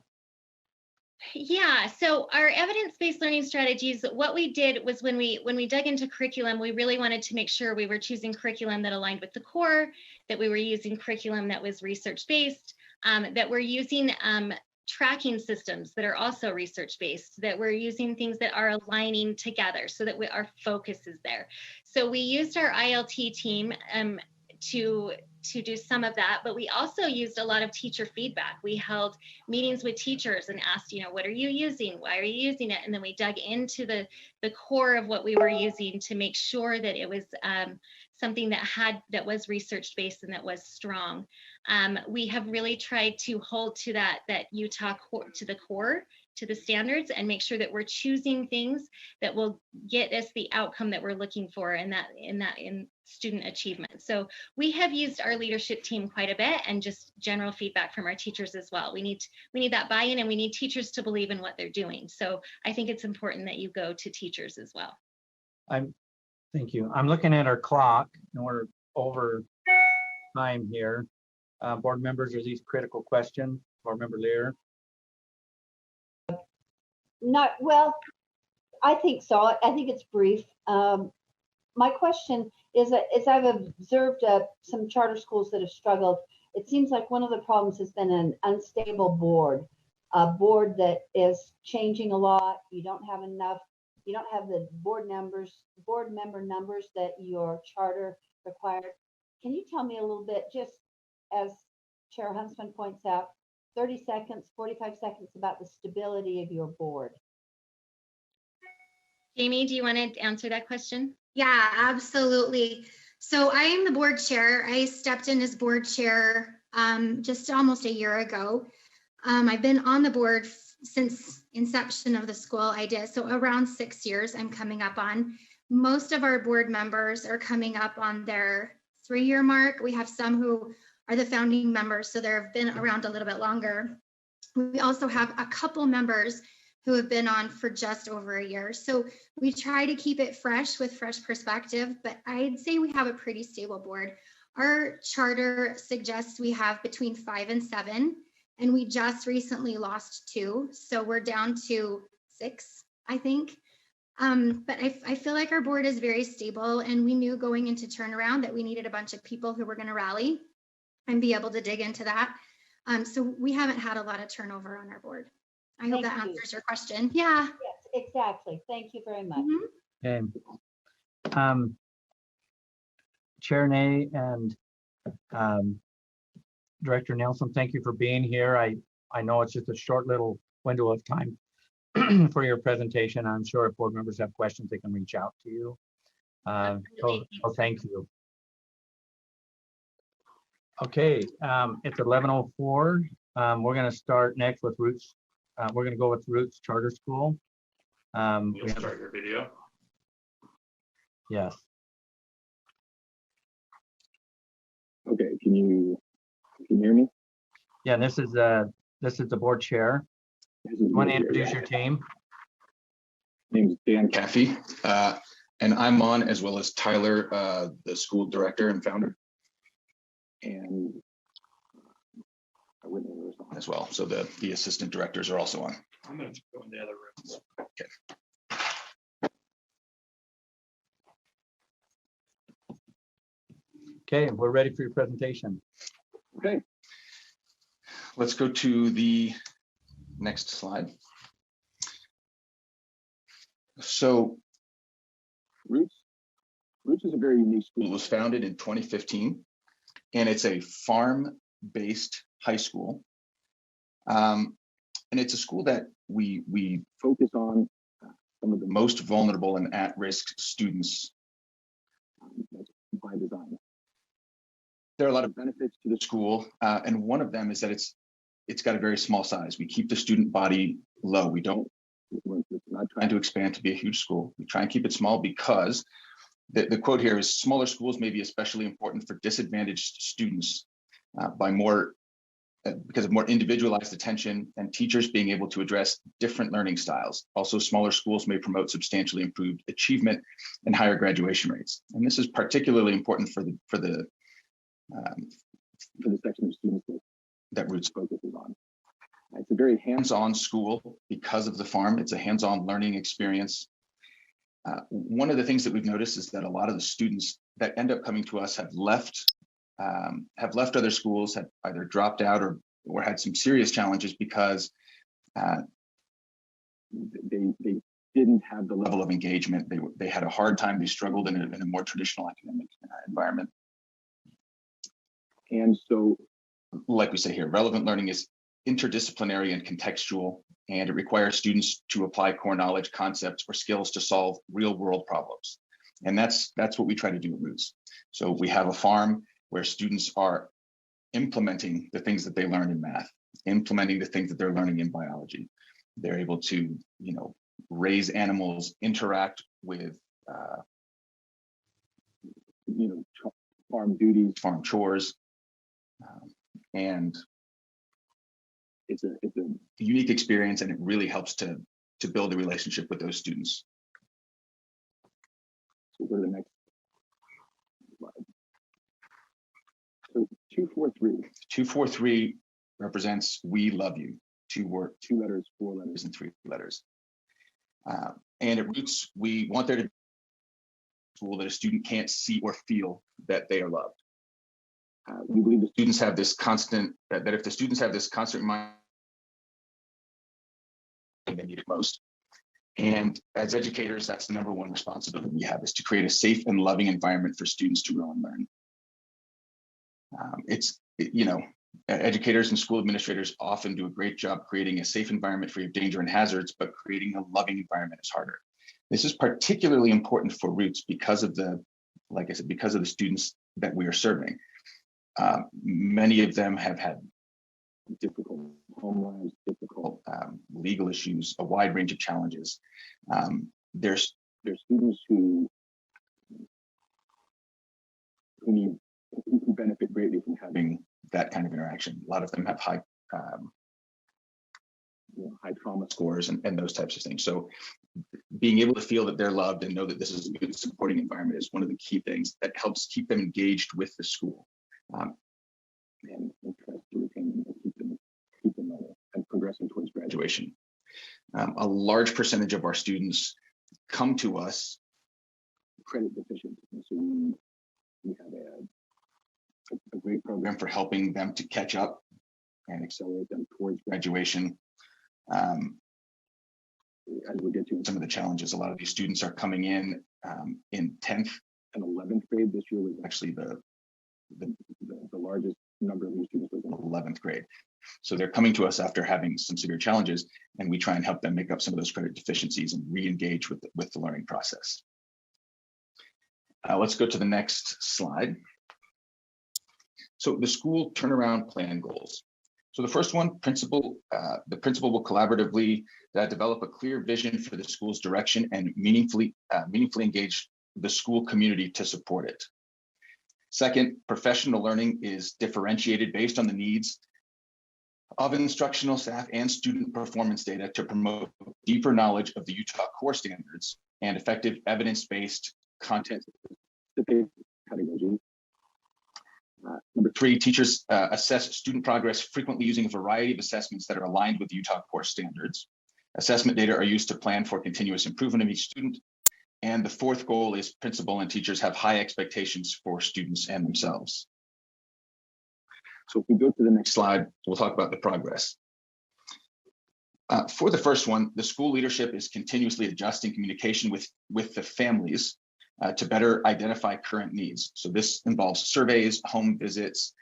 Yeah, so our evidence-based learning strategies, what we did was when we dug into curriculum, we really wanted to make sure we were choosing curriculum that aligned with the core, that we were using curriculum that was research-based, that we're using tracking systems that are also research-based, that we're using things that are aligning together so that our focus is there. So we used our ILT team to do some of that, but we also used a lot of teacher feedback. We held meetings with teachers and asked, what are you using? Why are you using it? And then we dug into the core of what we were using to make sure that it was something that was research-based and that was strong. We have really tried to hold to that Utah core, to the standards, and make sure that we're choosing things that will get us the outcome that we're looking for in student achievement. So we have used our leadership team quite a bit, and just general feedback from our teachers as well. We need that buy-in, and we need teachers to believe in what they're doing. So I think it's important that you go to teachers as well. Thank you. I'm looking at our clock, and we're over time here. Board members, are these critical questions? Board member Lear? Well, I think so. I think it's brief. My question is that as I've observed some charter schools that have struggled, it seems like one of the problems has been an unstable board, a board that is changing a lot. You don't have the board member numbers that your charter required. Can you tell me a little bit, just as Chair Huntsman points out, 30 seconds, 45 seconds about the stability of your board? Jamie, do you want to answer that question? Yeah, absolutely. So I am the board chair. I stepped in as board chair just almost a year ago. I've been on the board since inception of the school. I did so around 6 years. I'm coming up on. Most of our board members are coming up on their 3-year mark. We have some who are the founding members, so they've been around a little bit longer. We also have a couple members who have been on for just over a year. So we try to keep it fresh with fresh perspective, but I'd say we have a pretty stable board. Our charter suggests we have between 5 and 7, and we just recently lost 2. So we're down to 6, I think. But I feel like our board is very stable, and we knew going into turnaround that we needed a bunch of people who were going to rally and be able to dig into that. So we haven't had a lot of turnover on our board. I hope that answers your question. Yeah. Yes, exactly. Thank you very much. Okay. Chair Ney and Director Nelson, thank you for being here. I know it's just a short little window of time for your presentation. I'm sure if board members have questions, they can reach out to you. So thank you. Okay, it's 11:04. We're going to start next with Roots. We're going to go with Roots Charter School. You'll start your video. Yes. Okay, can you hear me? Yeah, this is the board chair. You want to introduce your team? My name is Dan Caffey, and I'm on as well as Tyler, the school director and founder, and Whitney was on as well. So the assistant directors are also on. I'm going to go in the other rooms. Okay, we're ready for your presentation. Okay. Let's go to the Next slide. So Roots is a very unique school. It was founded in 2015, and it's a farm-based high school. And it's a school that we focus on some of the most vulnerable and at-risk students by design. There are a lot of benefits to the school, and one of them is that it's got a very small size. We keep the student body low. We're not trying to expand to be a huge school. We try and keep it small because the quote here is, smaller schools may be especially important for disadvantaged students because of more individualized attention and teachers being able to address different learning styles. Also, smaller schools may promote substantially improved achievement and higher graduation rates. And this is particularly important for the section of students that Roots focuses on. It's a very hands-on school because of the farm. It's a hands-on learning experience. One of the things that we've noticed is that a lot of the students that end up coming to us have left other schools, have either dropped out or had some serious challenges because they didn't have the level of engagement. They had a hard time. They struggled in a more traditional academic environment. And so, like we say here, relevant learning is interdisciplinary and contextual, and it requires students to apply core knowledge, concepts, or skills to solve real-world problems. And that's what we try to do at Roots. So we have a farm where students are implementing the things that they learn in math, implementing the things that they're learning in biology. They're able to, raise animals, interact with, farm duties, farm chores, and it's a unique experience, and it really helps to build a relationship with those students. So go to the next slide. So 243. 243 represents "We love you." 2 letters, 4 letters, and 3 letters. And at Roots, we want there to be a school that a student can't see or feel that they are loved. We believe the students have this constant, that if the students have this constant reminder, they need it most. And as educators, that's the #1 responsibility we have, is to create a safe and loving environment for students to grow and learn. Educators and school administrators often do a great job creating a safe environment free of danger and hazards, but creating a loving environment is harder. This is particularly important for Roots because of like I said, because of the students that we are serving. Many of them have had difficult home lives, difficult legal issues, a wide range of challenges. There's students who benefit greatly from having that kind of interaction. A lot of them have high trauma scores and those types of things. So being able to feel that they're loved and know that this is a good supporting environment is one of the key things that helps keep them engaged with the school. And interest to retain them, keep them and progressing towards graduation. A large percentage of our students come to us credit deficient. And so we have a great program for helping them to catch up and accelerate them towards graduation. As we'll get to some of the challenges, a lot of these students are coming in 10th and 11th grade. This year was actually the largest number of new students was in 11th grade. So they're coming to us after having some severe challenges, and we try and help them make up some of those credit deficiencies and re-engage with the learning process. Let's go to the next slide. So the school turnaround plan goals. So the first one, the principal will collaboratively develop a clear vision for the school's direction and meaningfully engage the school community to support it. Second, professional learning is differentiated based on the needs of instructional staff and student performance data to promote deeper knowledge of the Utah core standards and effective evidence-based content-specific pedagogy. Number 3, teachers assess student progress frequently using a variety of assessments that are aligned with Utah core standards. Assessment data are used to plan for continuous improvement of each student. And the 4th goal is principal and teachers have high expectations for students and themselves. So if we go to the next slide, we'll talk about the progress. For the first one, the school leadership is continuously adjusting communication with the families to better identify current needs. So this involves surveys, home visits.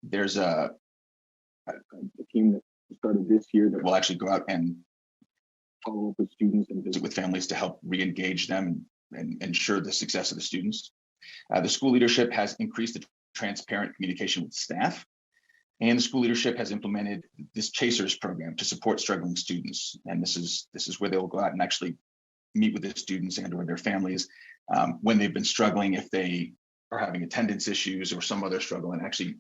There's a team that started this year that will actually go out and follow up with students and visit with families to help re-engage them and ensure the success of the students. The school leadership has increased the transparent communication with staff, and the school leadership has implemented this Chasers program to support struggling students. And this is where they'll go out and actually meet with the students and or their families when they've been struggling, if they are having attendance issues or some other struggle, and actually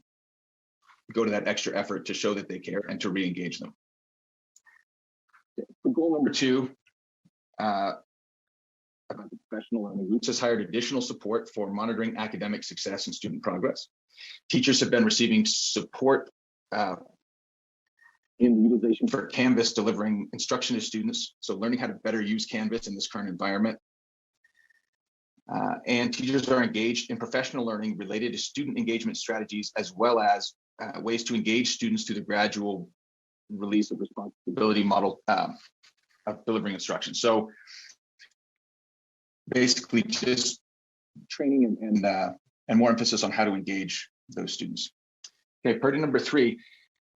go to that extra effort to show that they care and to re-engage them. For goal number 2, about the professional learning, Roots has hired additional support for monitoring academic success and student progress. Teachers have been receiving support in utilization for Canvas, delivering instruction to students, so learning how to better use Canvas in this current environment. And teachers are engaged in professional learning related to student engagement strategies, as well as ways to engage students through the gradual release of responsibility model of delivering instruction. So basically just training and more emphasis on how to engage those students. Okay, priority number 3,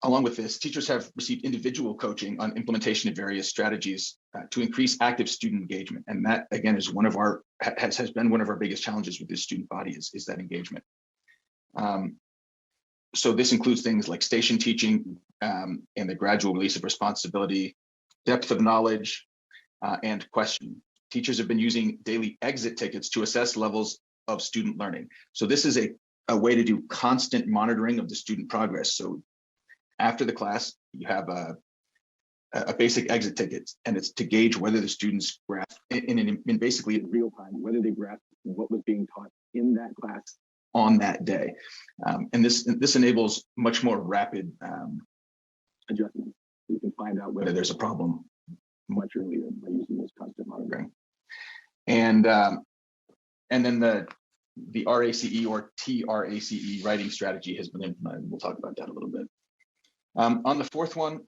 along with this, teachers have received individual coaching on implementation of various strategies to increase active student engagement. And that, again, is one of our, has been one of our biggest challenges with this student body is that engagement. So this includes things like station teaching and the gradual release of responsibility, depth of knowledge, and questioning. Teachers have been using daily exit tickets to assess levels of student learning. So this is a way to do constant monitoring of the student progress. So after the class, you have a basic exit ticket, and it's to gauge whether the students grasp in basically in real time, whether they grasp what was being taught in that class on that day. And this enables much more rapid adjustment. You can find out whether there's a problem much earlier by using this constant monitoring. And then the RACE or TRACE writing strategy has been implemented. We'll talk about that a little bit. On the fourth one,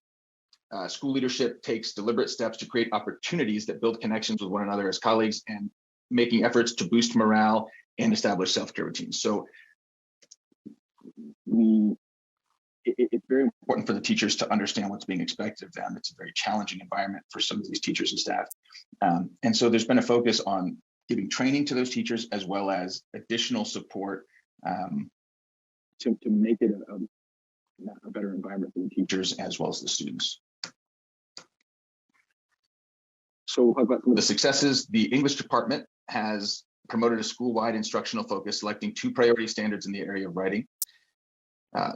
school leadership takes deliberate steps to create opportunities that build connections with one another as colleagues and making efforts to boost morale and establish self-care routines. So it's very important for the teachers to understand what's being expected of them. It's a very challenging environment for some of these teachers and staff. And so there's been a focus on giving training to those teachers as well as additional support to make it a better environment for the teachers as well as the students. So we'll talk about some of the successes. The English department has promoted a school-wide instructional focus, selecting 2 priority standards in the area of writing.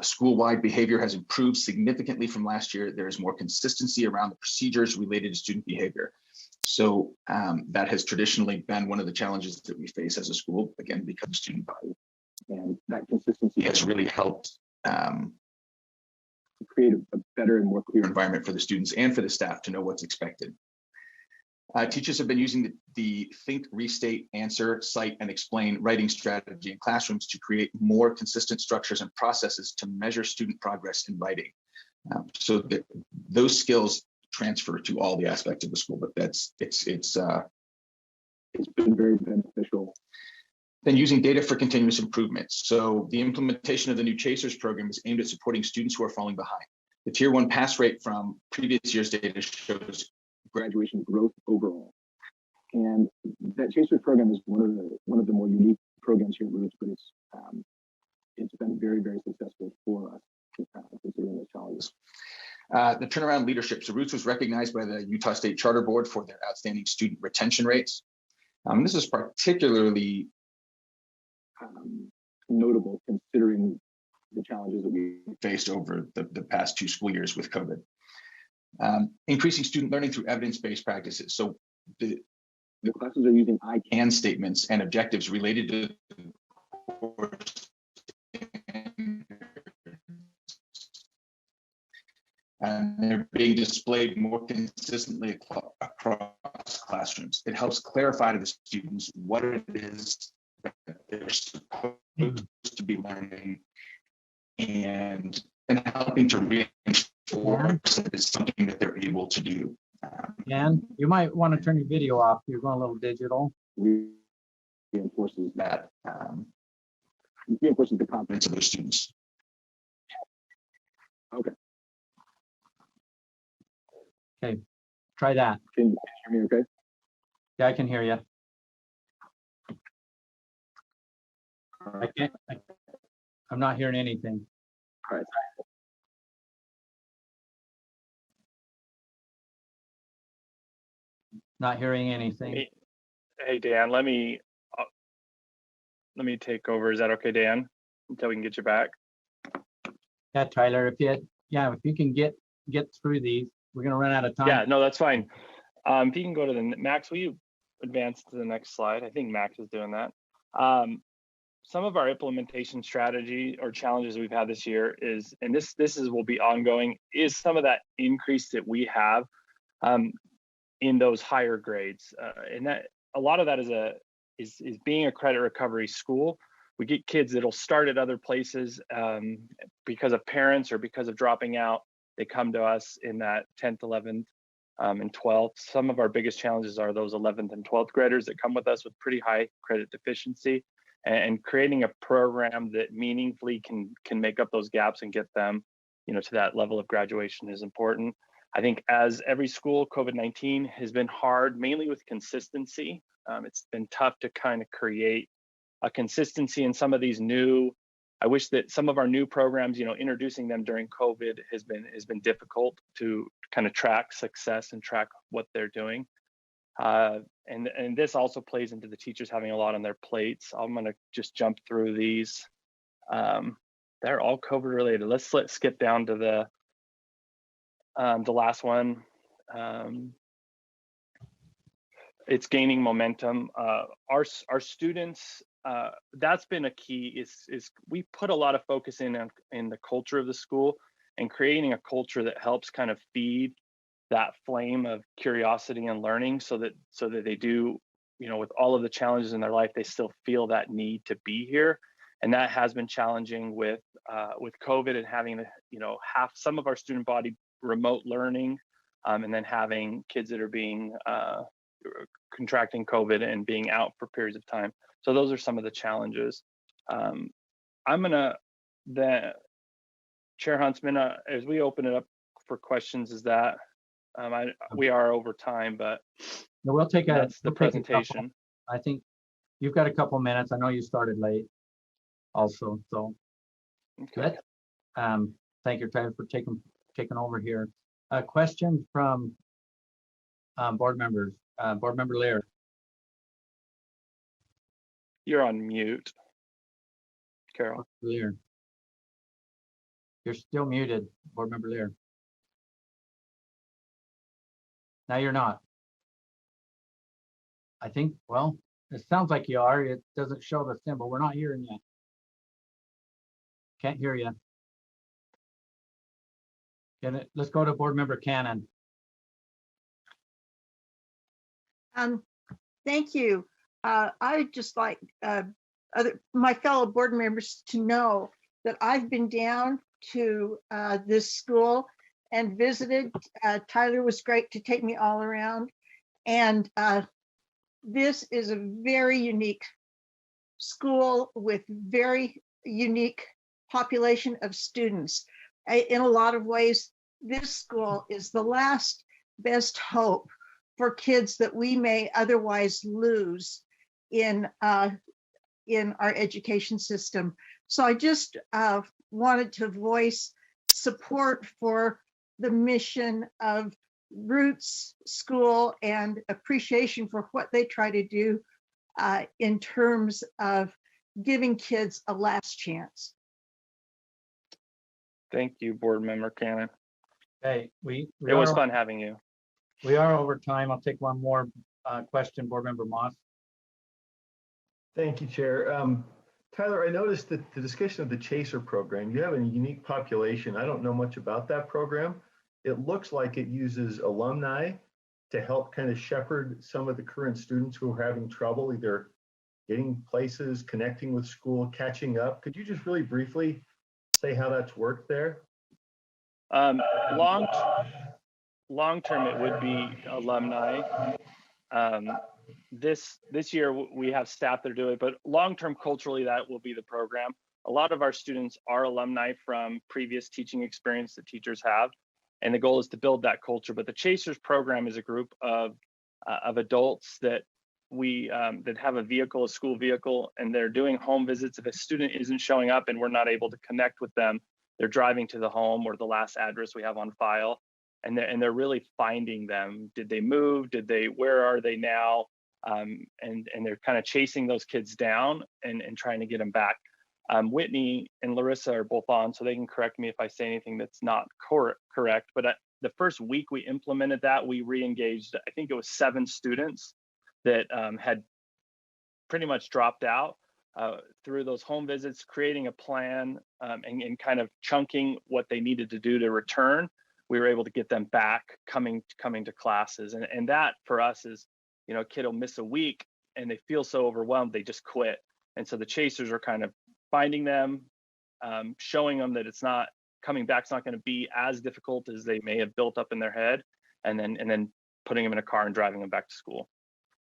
School-wide behavior has improved significantly from last year. There is more consistency around the procedures related to student behavior. So that has traditionally been one of the challenges that we face as a school, again, because of student body. And that consistency has really helped create a better and more clear environment for the students and for the staff to know what's expected. Teachers have been using the think, restate, answer, cite, and explain writing strategy in classrooms to create more consistent structures and processes to measure student progress in writing. So that those skills transfer to all the aspects of the school, but it's been very beneficial. Then using data for continuous improvement. So the implementation of the new Chasers program is aimed at supporting students who are falling behind. The Tier 1 pass rate from previous year's data shows graduation growth overall. And that Chasers program is one of the more unique programs here at Roots, but it's been very, very successful for us considering the challenges. The turnaround leadership. So Roots was recognized by the Utah State Charter Board for their outstanding student retention rates. This is particularly notable considering the challenges that we faced over the past 2 school years with COVID. Increasing student learning through evidence-based practices. So the classes are using I can statements and objectives related to the course. And they're being displayed more consistently across classrooms. It helps clarify to the students what it is that they're supposed to be learning and helping to reinforce force is something that they're able to do. Dan, you might want to turn your video off. You're going a little digital. Reinforces that, reinforces the confidence of those students. Okay. Okay, try that. Can you hear me okay? Yeah, I can hear you. I'm not hearing anything. All right. Not hearing anything. Hey, Dan, let me take over. Is that okay, Dan? Until we can get you back. Yeah, Tyler, if you can get through these, we're gonna run out of time. Yeah, no, that's fine. If you can go to the Max, will you advance to the next slide? I think Max is doing that. Some of our implementation strategy or challenges we've had this year is, and this will be ongoing, is some of that increase that we have in those higher grades, and that a lot of that is being a credit recovery school. We get kids that'll start at other places because of parents or because of dropping out. They come to us in that 10th, 11th, and 12th. Some of our biggest challenges are those 11th and 12th graders that come with us with pretty high credit deficiency, and creating a program that meaningfully can make up those gaps and get them, to that level of graduation is important. I think as every school, COVID-19 has been hard, mainly with consistency. It's been tough to kind of create a consistency in some of these new. I wish that some of our new programs, introducing them during COVID has been difficult to kind of track success and track what they're doing. And this also plays into the teachers having a lot on their plates. I'm going to just jump through these. They're all COVID related. Let's skip down to the last one. It's gaining momentum. Our students, that's been a key. Is we put a lot of focus in the culture of the school and creating a culture that helps kind of feed that flame of curiosity and learning, so that they do, with all of the challenges in their life, they still feel that need to be here. And that has been challenging with COVID and having half some of our student body remote learning, and then having kids that are being contracting COVID and being out for periods of time. So those are some of the challenges. Chair Huntsman, as we open it up for questions, is that we are over time, but no, that's the presentation. I think you've got a couple minutes. I know you started late also, so okay. Thank you, Tyler, for taking over here. Questions from board members. Board member Lear. You're on mute, Carol. Lear. You're still muted, board member Lear. Now you're not. I think, well, it sounds like you are. It doesn't show the symbol. We're not hearing you. Can't hear you. Let's go to board member Cannon. Thank you. I would just like my fellow board members to know that I've been down to this school and visited. Tyler was great to take me all around. And this is a very unique school with very unique population of students. In a lot of ways, this school is the last best hope for kids that we may otherwise lose in our education system. So I just wanted to voice support for the mission of Roots School and appreciation for what they try to do in terms of giving kids a last chance. Thank you, board member Cannon. Hey, it was fun having you. We are over time. I'll take one more question, board member Moss. Thank you, Chair. Tyler, I noticed that the discussion of the Chaser program, you have a unique population. I don't know much about that program. It looks like it uses alumni to help kind of shepherd some of the current students who are having trouble either getting places, connecting with school, catching up. Could you just really briefly say how that's worked there? Long term, it would be alumni. This year we have staff that are doing it, but long term, culturally, that will be the program. A lot of our students are alumni from previous teaching experience that teachers have, and the goal is to build that culture. But the Chasers program is a group of adults that that have a vehicle, a school vehicle, and they're doing home visits. If a student isn't showing up and we're not able to connect with them, they're driving to the home or the last address we have on file, and they're really finding them. Did they move? Where are they now? And they're kind of chasing those kids down and trying to get them back. Whitney and Larissa are both on, so they can correct me if I say anything that's not correct. But the first week we implemented that, we re-engaged, I think it was 7 students that had pretty much dropped out through those home visits, creating a plan and kind of chunking what they needed to do to return. We were able to get them back coming to classes. And that for us is, a kid will miss a week and they feel so overwhelmed, they just quit. And so the Chasers are kind of finding them, showing them that coming back's not going to be as difficult as they may have built up in their head, and then putting them in a car and driving them back to school.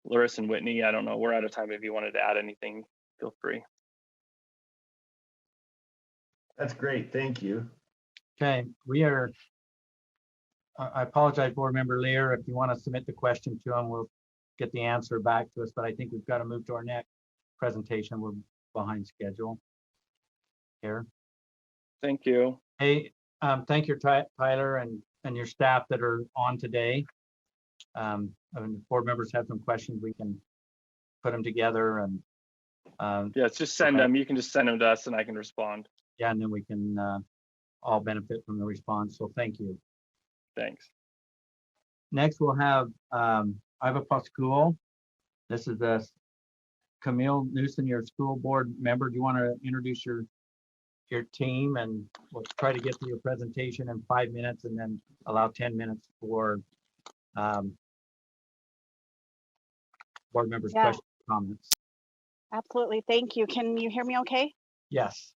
Larissa and Whitney, I don't know, we're out of time. If you wanted to add anything, feel free. That's great, thank you. Okay, I apologize, Board Member Lear. If you want to submit the question to him, we'll get the answer back to us, but I think we've got to move to our next presentation. We're behind schedule here. Thank you. Hey, thank you, Tyler, and your staff that are on today. And board members have some questions, we can put them together and yeah, just send them. You can just send them to us and I can respond. Yeah, and then we can all benefit from the response. So thank you. Thanks. Next, we'll have Ivapaw School. This is Camille Newsom, your school board member. Do you want to introduce your team, and we'll try to get to your presentation in 5 minutes and then allow 10 minutes for board members' questions, comments. Absolutely. Thank you. Can you hear me okay? Yes.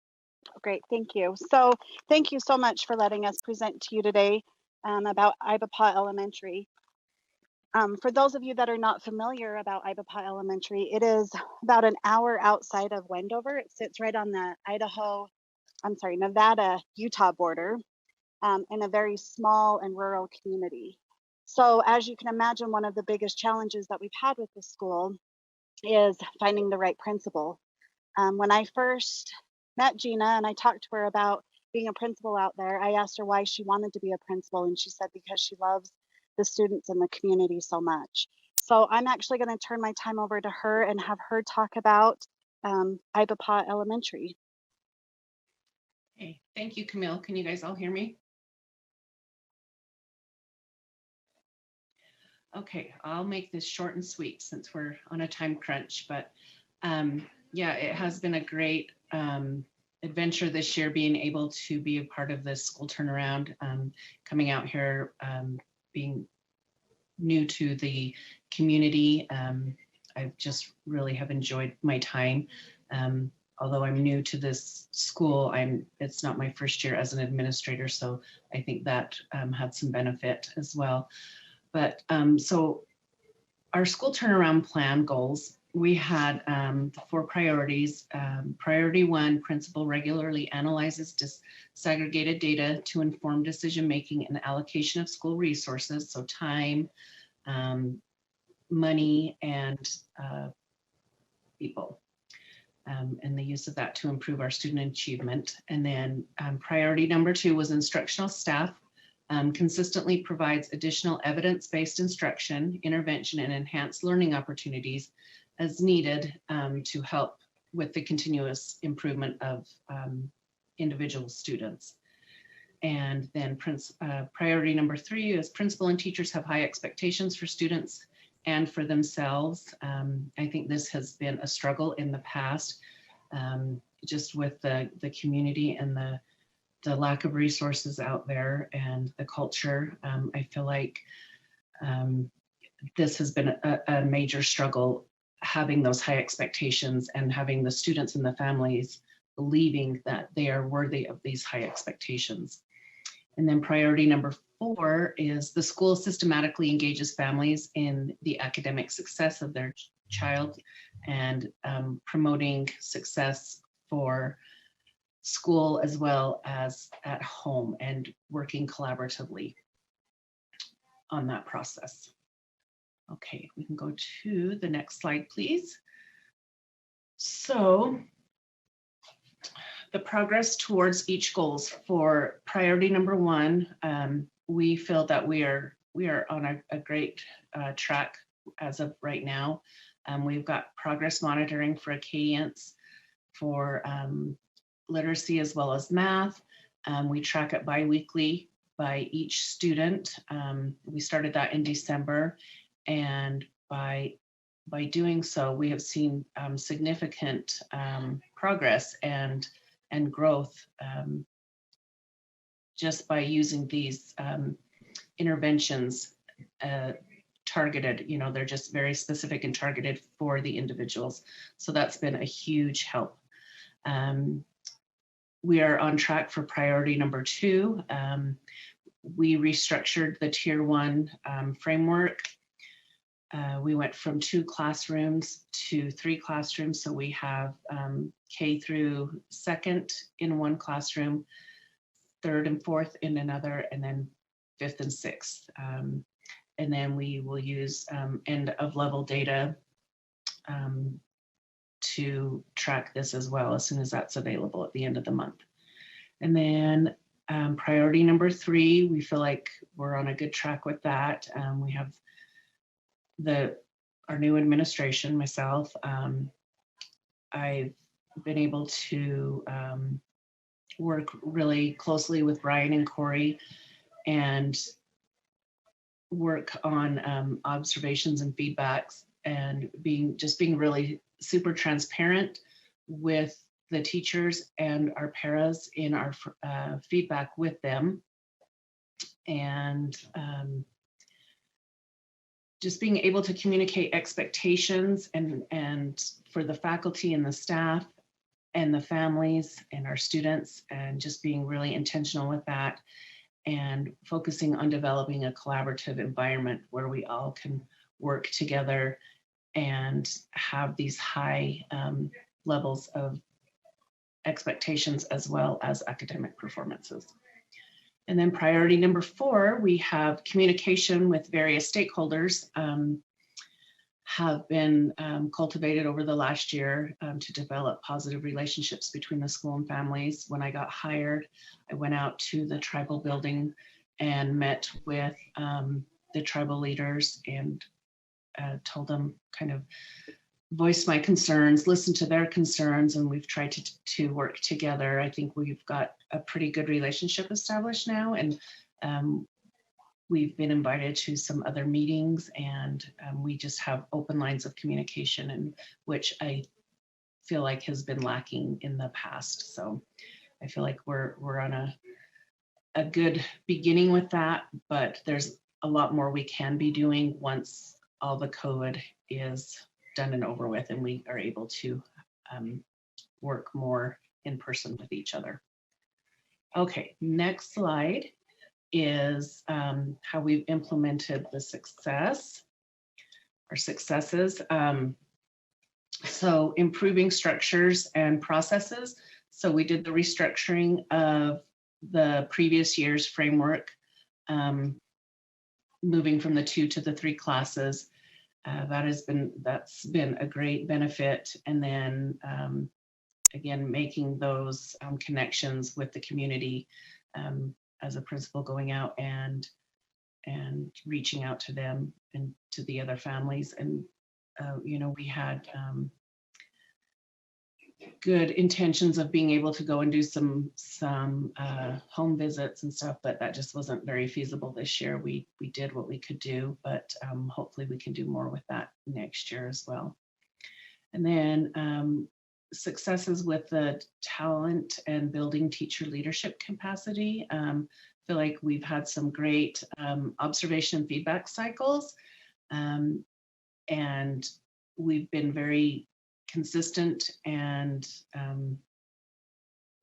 Great. Thank you. So thank you so much for letting us present to you today about Ivapaw Elementary. For those of you that are not familiar about Ivapaw Elementary, it is about an hour outside of Wendover. It sits right on the Nevada-Utah border in a very small and rural community. So as you can imagine, one of the biggest challenges that we've had with the school is finding the right principal. When I first met Gina and I talked to her about being a principal out there, I asked her why she wanted to be a principal, and she said because she loves the students in the community so much. So I'm actually going to turn my time over to her and have her talk about Ivapaw Elementary. Okay, thank you, Camille. Can you guys all hear me? Okay, I'll make this short and sweet since we're on a time crunch, but yeah, it has been a great adventure this year, being able to be a part of this school turnaround, coming out here, being new to the community. I just really have enjoyed my time. Although I'm new to this school, it's not my first year as an administrator, so I think that had some benefit as well. But so our school turnaround plan goals, we had 4 priorities. Priority 1, principal regularly analyzes disaggregated data to inform decision-making and allocation of school resources, so time, money, and people, and the use of that to improve our student achievement. And then priority number 2 was instructional staff consistently provides additional evidence-based instruction, intervention, and enhanced learning opportunities as needed to help with the continuous improvement of individual students. And then priority number 3 is principal and teachers have high expectations for students and for themselves. I think this has been a struggle in the past, just with the community and the lack of resources out there and the culture. I feel like this has been a major struggle, having those high expectations and having the students and the families believing that they are worthy of these high expectations. And then priority number 4 is the school systematically engages families in the academic success of their child and promoting success for school as well as at home and working collaboratively on that process. Okay, we can go to the next slide, please. So the progress towards each goals for priority number 1, we feel that we are on a great track as of right now. We've got progress monitoring for Acadians, for literacy as well as math. We track it bi-weekly by each student. We started that in December, and by doing so, we have seen significant progress and growth just by using these interventions targeted. You know, they're just very specific and targeted for the individuals. So that's been a huge help. We are on track for priority number 2. We restructured the Tier 1 framework. We went from 2 classrooms to 3 classrooms. So we have K through 2nd in one classroom, 3rd and 4th in another, and then 5th and 6th. And then we will use end of level data to track this as well as soon as that's available at the end of the month. And then priority number 3, we feel like we're on a good track with that. We have our new administration, myself. I've been able to work really closely with Brian and Corey and work on observations and feedbacks, and being really super transparent with the teachers and our paras in our feedback with them, and just being able to communicate expectations and for the faculty and the staff and the families and our students, and just being really intentional with that and focusing on developing a collaborative environment where we all can work together and have these high levels of expectations as well as academic performances. And then priority number 4, we have communication with various stakeholders have been cultivated over the last year to develop positive relationships between the school and families. When I got hired, I went out to the tribal building and met with the tribal leaders and told them, kind of voiced my concerns, listened to their concerns, and we've tried to work together. I think we've got a pretty good relationship established now, and we've been invited to some other meetings, and we just have open lines of communication, and which I feel like has been lacking in the past. So I feel like we're on a good beginning with that, but there's a lot more we can be doing once all the COVID is done and over with, and we are able to work more in person with each other. Okay, next slide is how we've implemented the successes. So improving structures and processes. So we did the restructuring of the previous year's framework, moving from the 2 to the 3 classes. That's been a great benefit. And then again, making those connections with the community as a principal, going out and reaching out to them and to the other families. And you know, we had good intentions of being able to go and do some home visits and stuff, but that just wasn't very feasible this year. We did what we could do, but hopefully we can do more with that next year as well. And then successes with the talent and building teacher leadership capacity. Feel like we've had some great observation and feedback cycles, and we've been very consistent and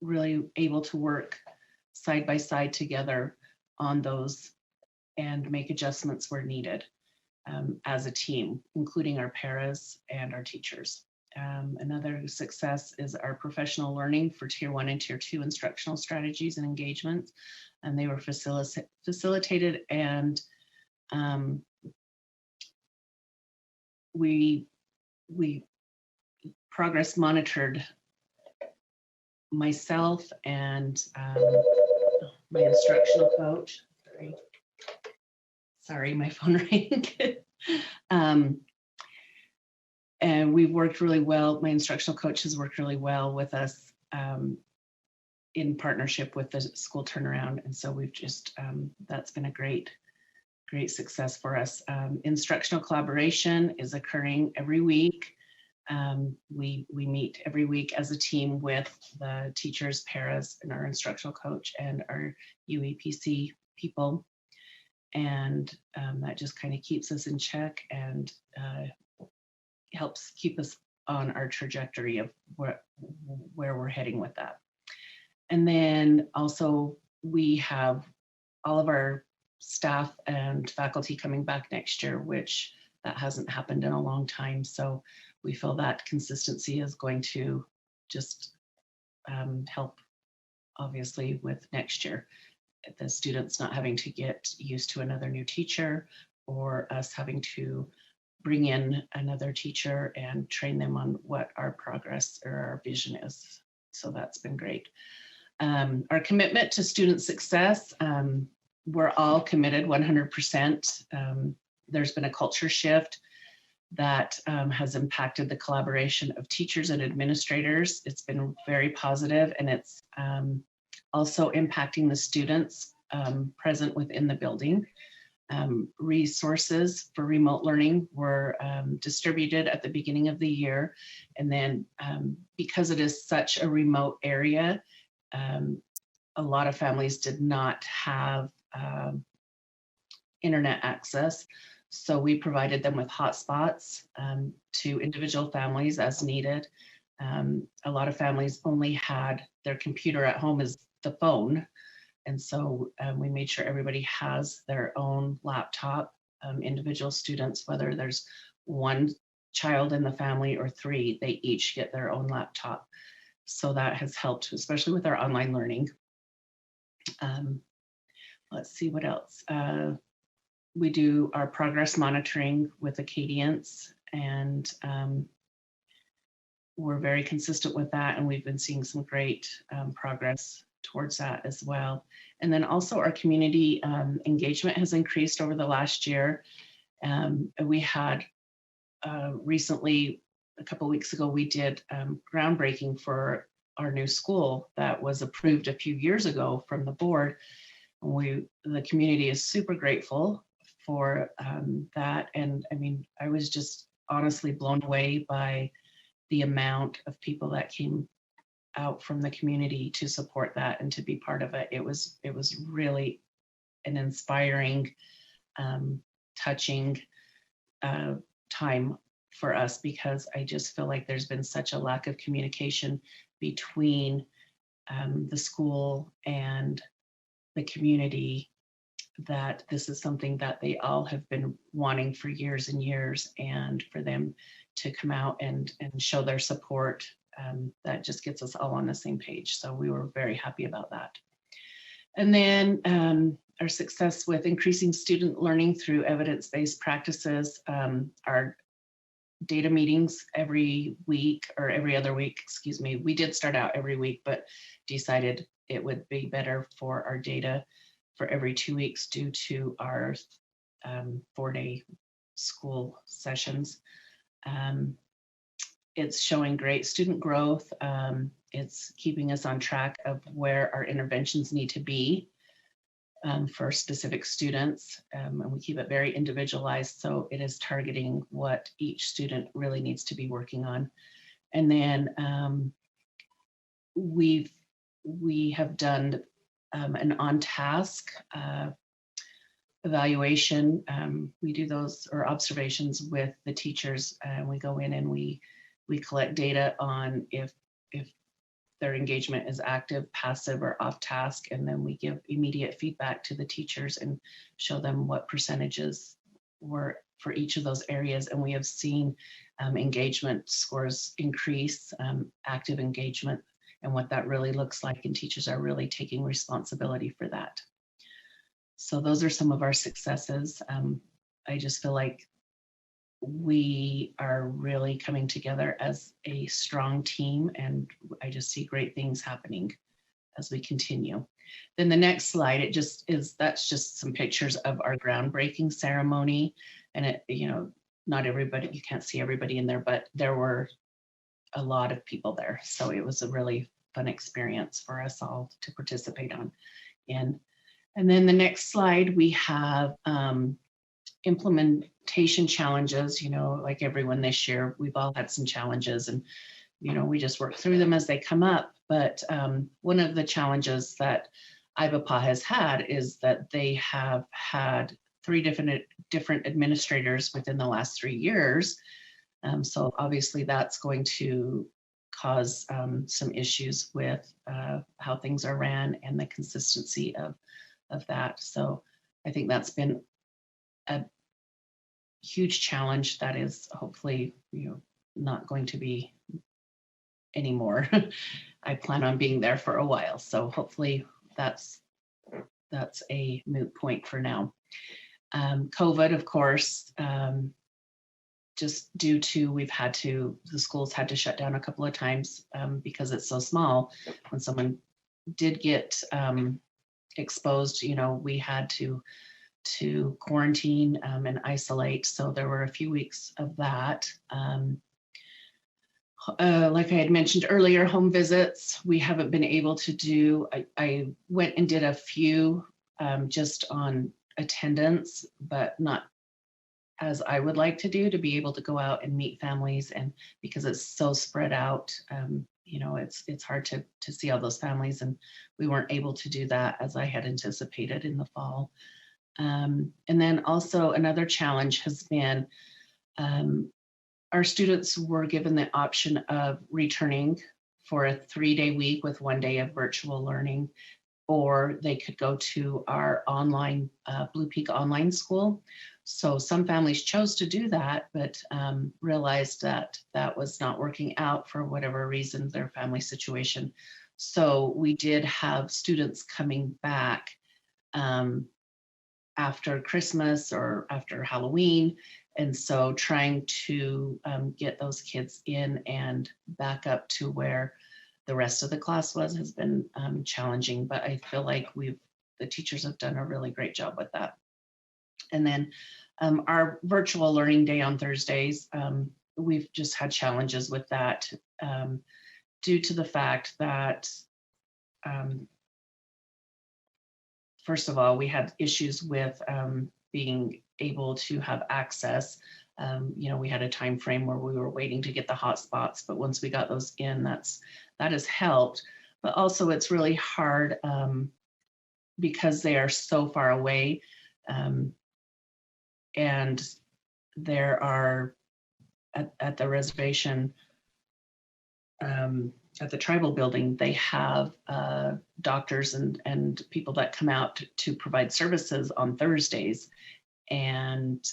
really able to work side by side together on those and make adjustments where needed as a team, including our paras and our teachers. Another success is our professional learning for Tier 1 and Tier 2 instructional strategies and engagements. And they were facilitated, and we progress monitored myself and my instructional coach. Sorry, my phone rang. And we've worked really well. My instructional coach has worked really well with us in partnership with the school turnaround. And so we've just, that's been a great success for us. Instructional collaboration is occurring every week. We meet every week as a team with the teachers, paras, and our instructional coach and our UEPC people. And that just kind of keeps us in check and helps keep us on our trajectory of where we're heading with that. And then also we have all of our staff and faculty coming back next year, which that hasn't happened in a long time. So we feel that consistency is going to just help, obviously, with next year. The students not having to get used to another new teacher, or us having to bring in another teacher and train them on what our progress or our vision is. So that's been great. Our commitment to student success, we're all committed 100%. There's been a culture shift that has impacted the collaboration of teachers and administrators. It's been very positive, and it's also impacting the students present within the building. Resources for remote learning were distributed at the beginning of the year. And then because it is such a remote area, a lot of families did not have internet access. So we provided them with hotspots to individual families as needed. A lot of families only had their computer at home as the phone. And so we made sure everybody has their own laptop. Individual students, whether there's one child in the family or three, they each get their own laptop. So that has helped, especially with our online learning. Let's see what else. We do our progress monitoring with Acadians, and we're very consistent with that. And we've been seeing some great progress towards that as well. And then also our community engagement has increased over the last year. We had recently, a couple of weeks ago, we did groundbreaking for our new school that was approved a few years ago from the board. The community is super grateful for that. And I mean, I was just honestly blown away by the amount of people that came out from the community to support that and to be part of it. It was really an inspiring, touching time for us, because I just feel like there's been such a lack of communication between the school and the community, that this is something that they all have been wanting for years and years, and for them to come out and show their support, that just gets us all on the same page. So we were very happy about that. And then our success with increasing student learning through evidence-based practices. Our data meetings every week, or every other week, excuse me. We did start out every week, but decided it would be better for our data for every 2 weeks due to our 4-day school sessions. It's showing great student growth. It's keeping us on track of where our interventions need to be for specific students. And we keep it very individualized, so it is targeting what each student really needs to be working on. And then we have done an on-task evaluation. We do those, or observations, with the teachers, and we go in and we collect data on if their engagement is active, passive, or off task. And then we give immediate feedback to the teachers and show them what percentages were for each of those areas. And we have seen engagement scores increase, active engagement, and what that really looks like. And teachers are really taking responsibility for that. So those are some of our successes. I just feel like we are really coming together as a strong team, and I just see great things happening as we continue. Then the next slide, that's just some pictures of our groundbreaking ceremony. And it, you know, not everybody, you can't see everybody in there, but there were a lot of people there. So it was a really fun experience for us all to participate in. And then the next slide, we have implementation challenges. You know, like everyone this year, we've all had some challenges, and you know, we just work through them as they come up. But one of the challenges that IVAPA has had is that they have had 3 different administrators within the last 3 years. So obviously that's going to cause some issues with how things are ran and the consistency of that. So I think that's been a huge challenge that is hopefully, you know, not going to be anymore. I plan on being there for a while, so hopefully that's a moot point for now. COVID, of course, just due to the schools had to shut down a couple of times because it's so small. When someone did get exposed, you know, we had to quarantine and isolate. So there were a few weeks of that. Like I had mentioned earlier, home visits, we haven't been able to do. I went and did a few just on attendance, but not as I would like to do, to be able to go out and meet families. And because it's so spread out, you know, it's hard to see all those families, and we weren't able to do that as I had anticipated in the fall. And then also another challenge has been our students were given the option of returning for a 3-day week with 1 day of virtual learning, or they could go to our online Blue Peak online school. So some families chose to do that, but realized that that was not working out for whatever reason, their family situation. So we did have students coming back after Christmas or after Halloween. And so trying to get those kids in and back up to where the rest of the class has been challenging, but I feel like the teachers have done a really great job with that. And then our virtual learning day on Thursdays, we've just had challenges with that due to the fact that, first of all, we had issues with being able to have access. You know, we had a time frame where we were waiting to get the hotspots, but once we got those in, that has helped. But also it's really hard because they are so far away. And there are at the reservation, at the tribal building, they have doctors and people that come out to provide services on Thursdays. And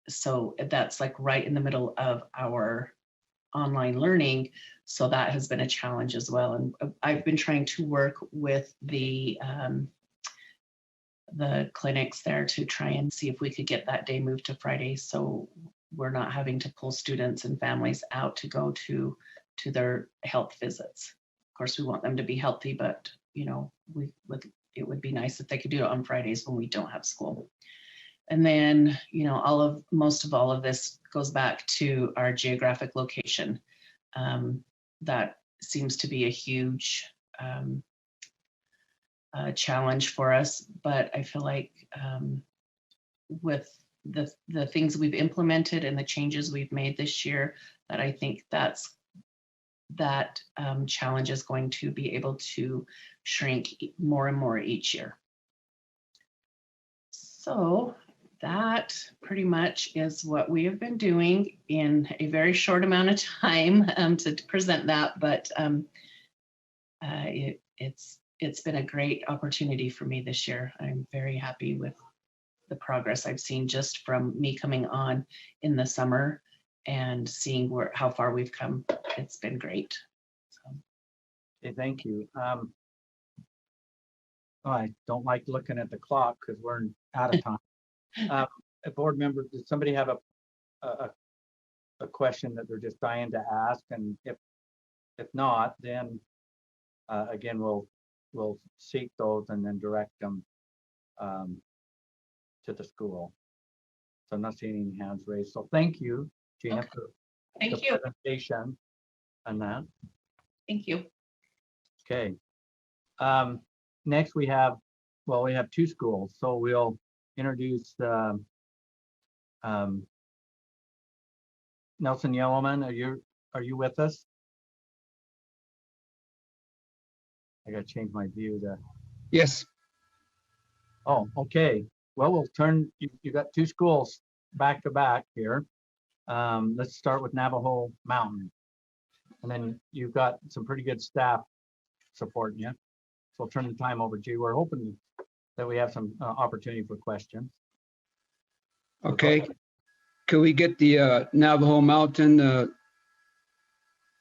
so that's like right in the middle of our online learning. So that has been a challenge as well. And I've been trying to work with the clinics there to try and see if we could get that day moved to Friday, so we're not having to pull students and families out to go to their health visits. Of course, we want them to be healthy, but you know, it would be nice if they could do it on Fridays when we don't have school. And then, you know, most of all of this goes back to our geographic location. That seems to be a huge challenge for us, but I feel like with the things we've implemented and the changes we've made this year, that I think that challenge is going to be able to shrink more and more each year. So that pretty much is what we have been doing in a very short amount of time to present that, but It's been a great opportunity for me this year. I'm very happy with the progress I've seen just from me coming on in the summer and seeing how far we've come. It's been great. So. Okay, thank you. I don't like looking at the clock because we're out of time. A board member, does somebody have a question that they're just dying to ask? And if not, then again, we'll seek those and then direct them to the school. So I'm not seeing any hands raised. So thank you, Gina, okay. for thank the you. presentation on that. Thank you. Okay. Next we have two schools. So we'll introduce Nelson Yellowman. Are you with us? I gotta change my view to. Yes. Oh, okay. Well, we'll turn. You got two schools back to back here. Let's start with Navajo Mountain, and then you've got some pretty good staff supporting you. So I'll turn the time over to you. We're hoping that we have some opportunity for questions. Okay. Can we get the Navajo Mountain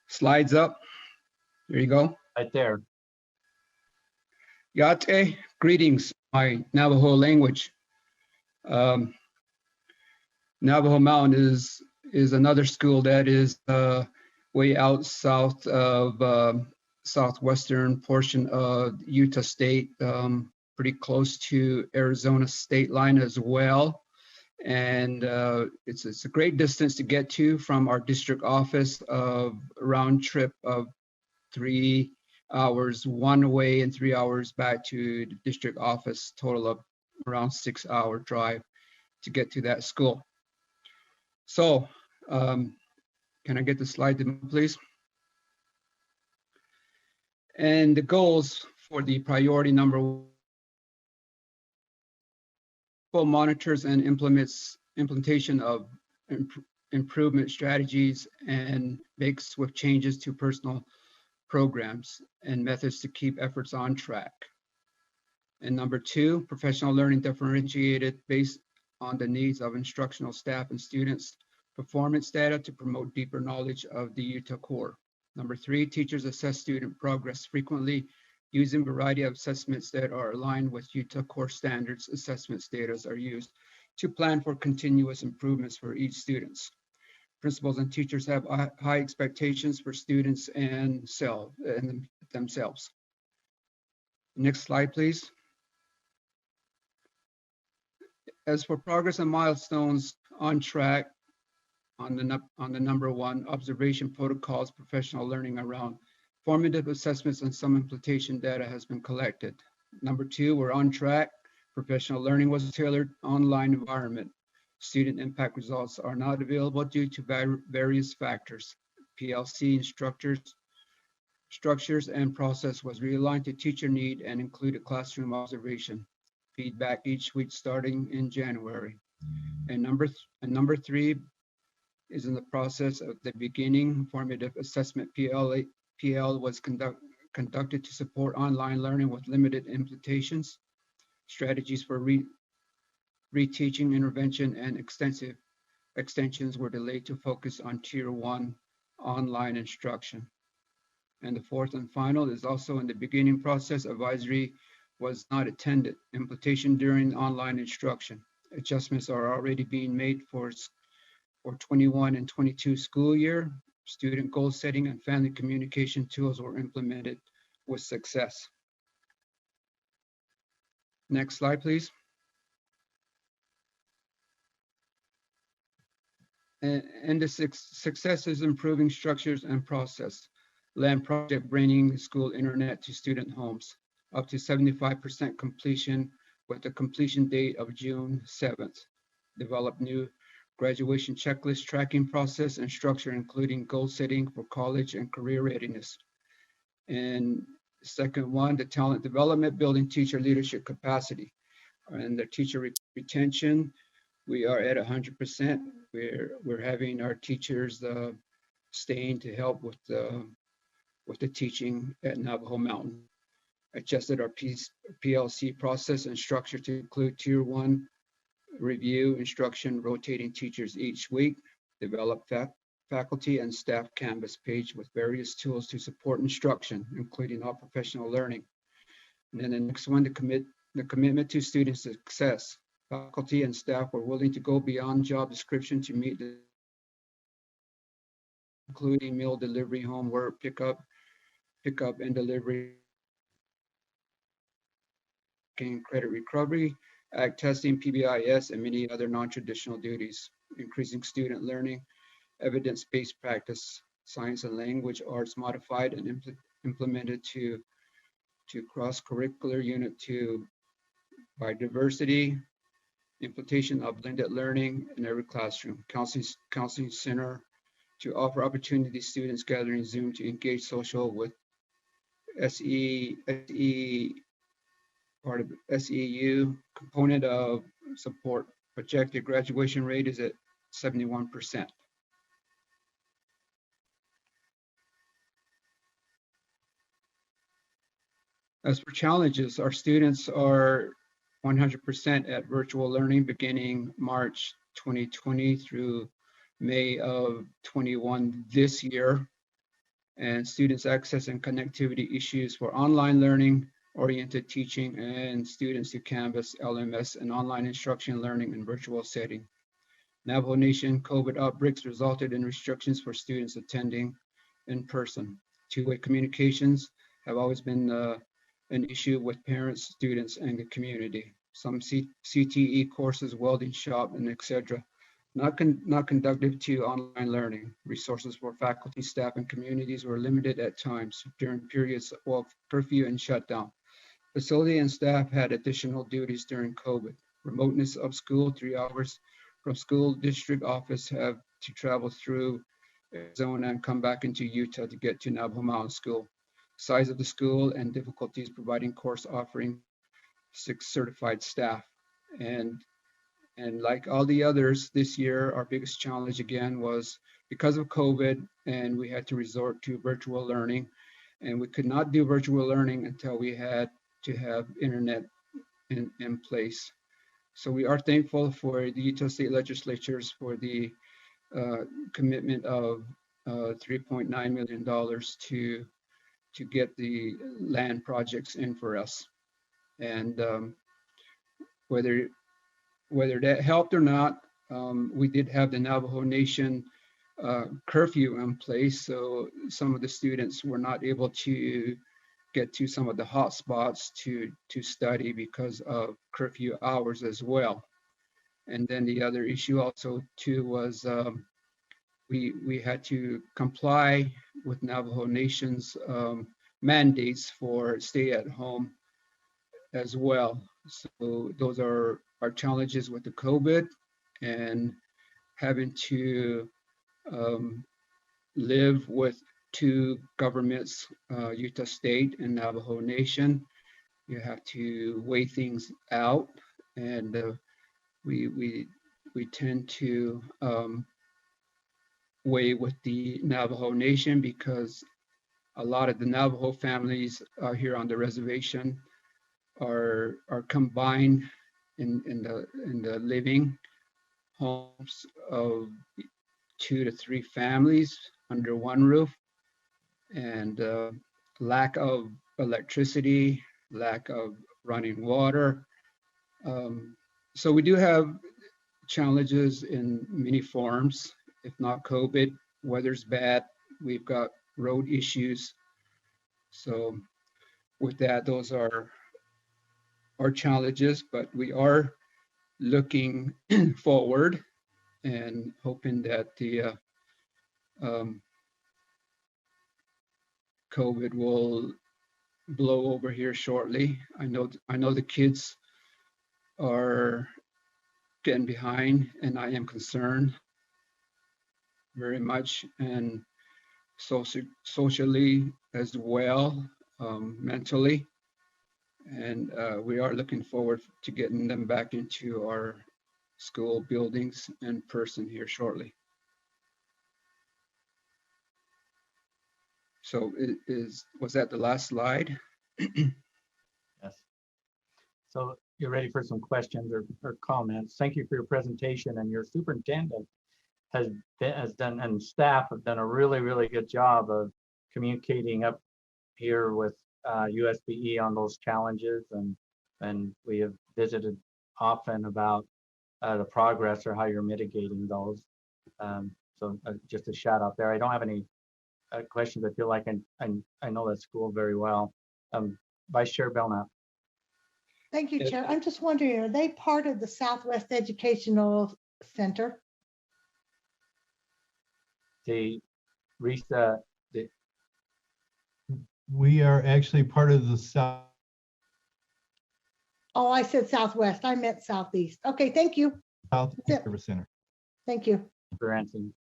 slides up? There you go. Right there. Yate, greetings, my Navajo language. Navajo Mountain is another school that is way out south of southwestern portion of Utah State, pretty close to Arizona state line as well. And it's a great distance to get to from our district office, of round trip of 3 hours one way and 3 hours back to the district office, total of around 6 hour drive to get to that school. So can I get the slide to move, please? And the goals for the priority number 1 monitors and implementation of improvement strategies and makes swift changes to personal programs and methods to keep efforts on track. And number 2, professional learning differentiated based on the needs of instructional staff and students, performance data to promote deeper knowledge of the Utah core. Number 3, teachers assess student progress frequently using a variety of assessments that are aligned with Utah core standards. Assessments data are used to plan for continuous improvements for each student. Principals and teachers have high expectations for students and themselves. Next slide, please. As for progress and milestones, on track on the number 1, observation protocols, professional learning around formative assessments, and some implementation data has been collected. Number 2, we're on track. Professional learning was a tailored online environment. Student impact results are not available due to various factors. PLC structures and process was realigned to teacher need and included classroom observation. Feedback each week starting in January. And number 3 is in the process of the beginning. Formative assessment PL was conducted to support online learning with limited implementations. Strategies for reteaching, intervention, and extensions were delayed to focus on Tier 1 online instruction. And the 4th and final is also in the beginning process. Advisory was not attended. Implementation during online instruction. Adjustments are already being made for 21 and 22 school year. Student goal setting and family communication tools were implemented with success. Next slide, please. And the success is improving structures and process. Land project bringing school internet to student homes, up to 75% completion with a completion date of June 7th. Develop new graduation checklist tracking process and structure, including goal setting for college and career readiness. And second one, the talent development, building teacher leadership capacity. And the teacher retention, we are at 100%. We're having our teachers staying to help with with the teaching at Navajo Mountain. Adjusted our PLC process and structure to include Tier 1 review, instruction, rotating teachers each week, develop faculty and staff Canvas page with various tools to support instruction, including all professional learning. And then the next one, the commitment to student success. Faculty and staff were willing to go beyond job description to meet the including meal delivery, homework, pickup and delivery, credit recovery, ag testing, PBIS, and many other non-traditional duties, increasing student learning, evidence-based practice, science and language arts modified and implemented to cross-curricular unit 2 by diversity, implementation of blended learning in every classroom, counseling center to offer opportunity students gathering Zoom to engage social with SE part of SEU component of support. Projected graduation rate is at 71%. As for challenges, our students are 100% at virtual learning beginning March 2020 through May of 21 this year. And students access and connectivity issues for online learning, oriented teaching, and students to Canvas, LMS, and online instruction learning in virtual setting. Navajo Nation COVID outbreaks resulted in restrictions for students attending in person. Two-way communications have always been an issue with parents, students, and the community. Some CTE courses, welding shop, and etc. Not conducive to online learning. Resources for faculty, staff, and communities were limited at times during periods of curfew and shutdown. Facility and staff had additional duties during COVID. Remoteness of school, 3 hours from school district office, have to travel through Arizona and come back into Utah to get to Navajo Mountain School. Size of the school and difficulties providing course offering 6 certified staff. And like all the others this year, our biggest challenge again was because of COVID, and we had to resort to virtual learning. And we could not do virtual learning until we had to have internet in place. So we are thankful for the Utah State Legislatures for the commitment of $3.9 million to get the land projects in for us. And whether that helped or not, we did have the Navajo Nation curfew in place, so some of the students were not able to get to some of the hot spots to study because of curfew hours as well. And then the other issue also too was we had to comply with Navajo Nation's mandates for stay at home as well. So those are our challenges with the COVID and having to live with 2 governments, Utah State and Navajo Nation. You have to weigh things out, and we tend to weigh with the Navajo Nation because a lot of the Navajo families here on the reservation are combined in the living homes of 2 to 3 families under one roof, and lack of electricity, lack of running water. So we do have challenges in many forms. If not COVID, weather's bad, we've got road issues. So with that, those are our challenges, but we are looking forward and hoping that the COVID will blow over here shortly. I know the kids are getting behind, and I am concerned very much, and socially as well, mentally. And we are looking forward to getting them back into our school buildings in person here shortly. So was that the last slide? Yes. So you're ready for some questions or comments. Thank you for your presentation, and your superintendent has done, and staff have done a really good job of communicating up here with USBE on those challenges, and we have visited often about the progress or how you're mitigating those. So just a shout out there. I don't have any questions. I feel like I know that school very well. Vice Chair Belknap. Thank you, Chair. I'm just wondering, are they part of the Southwest Educational Center? We are actually part of the South. Oh, I said Southwest. I meant Southeast. Okay, thank you. South Service Center. Thank you. For answering.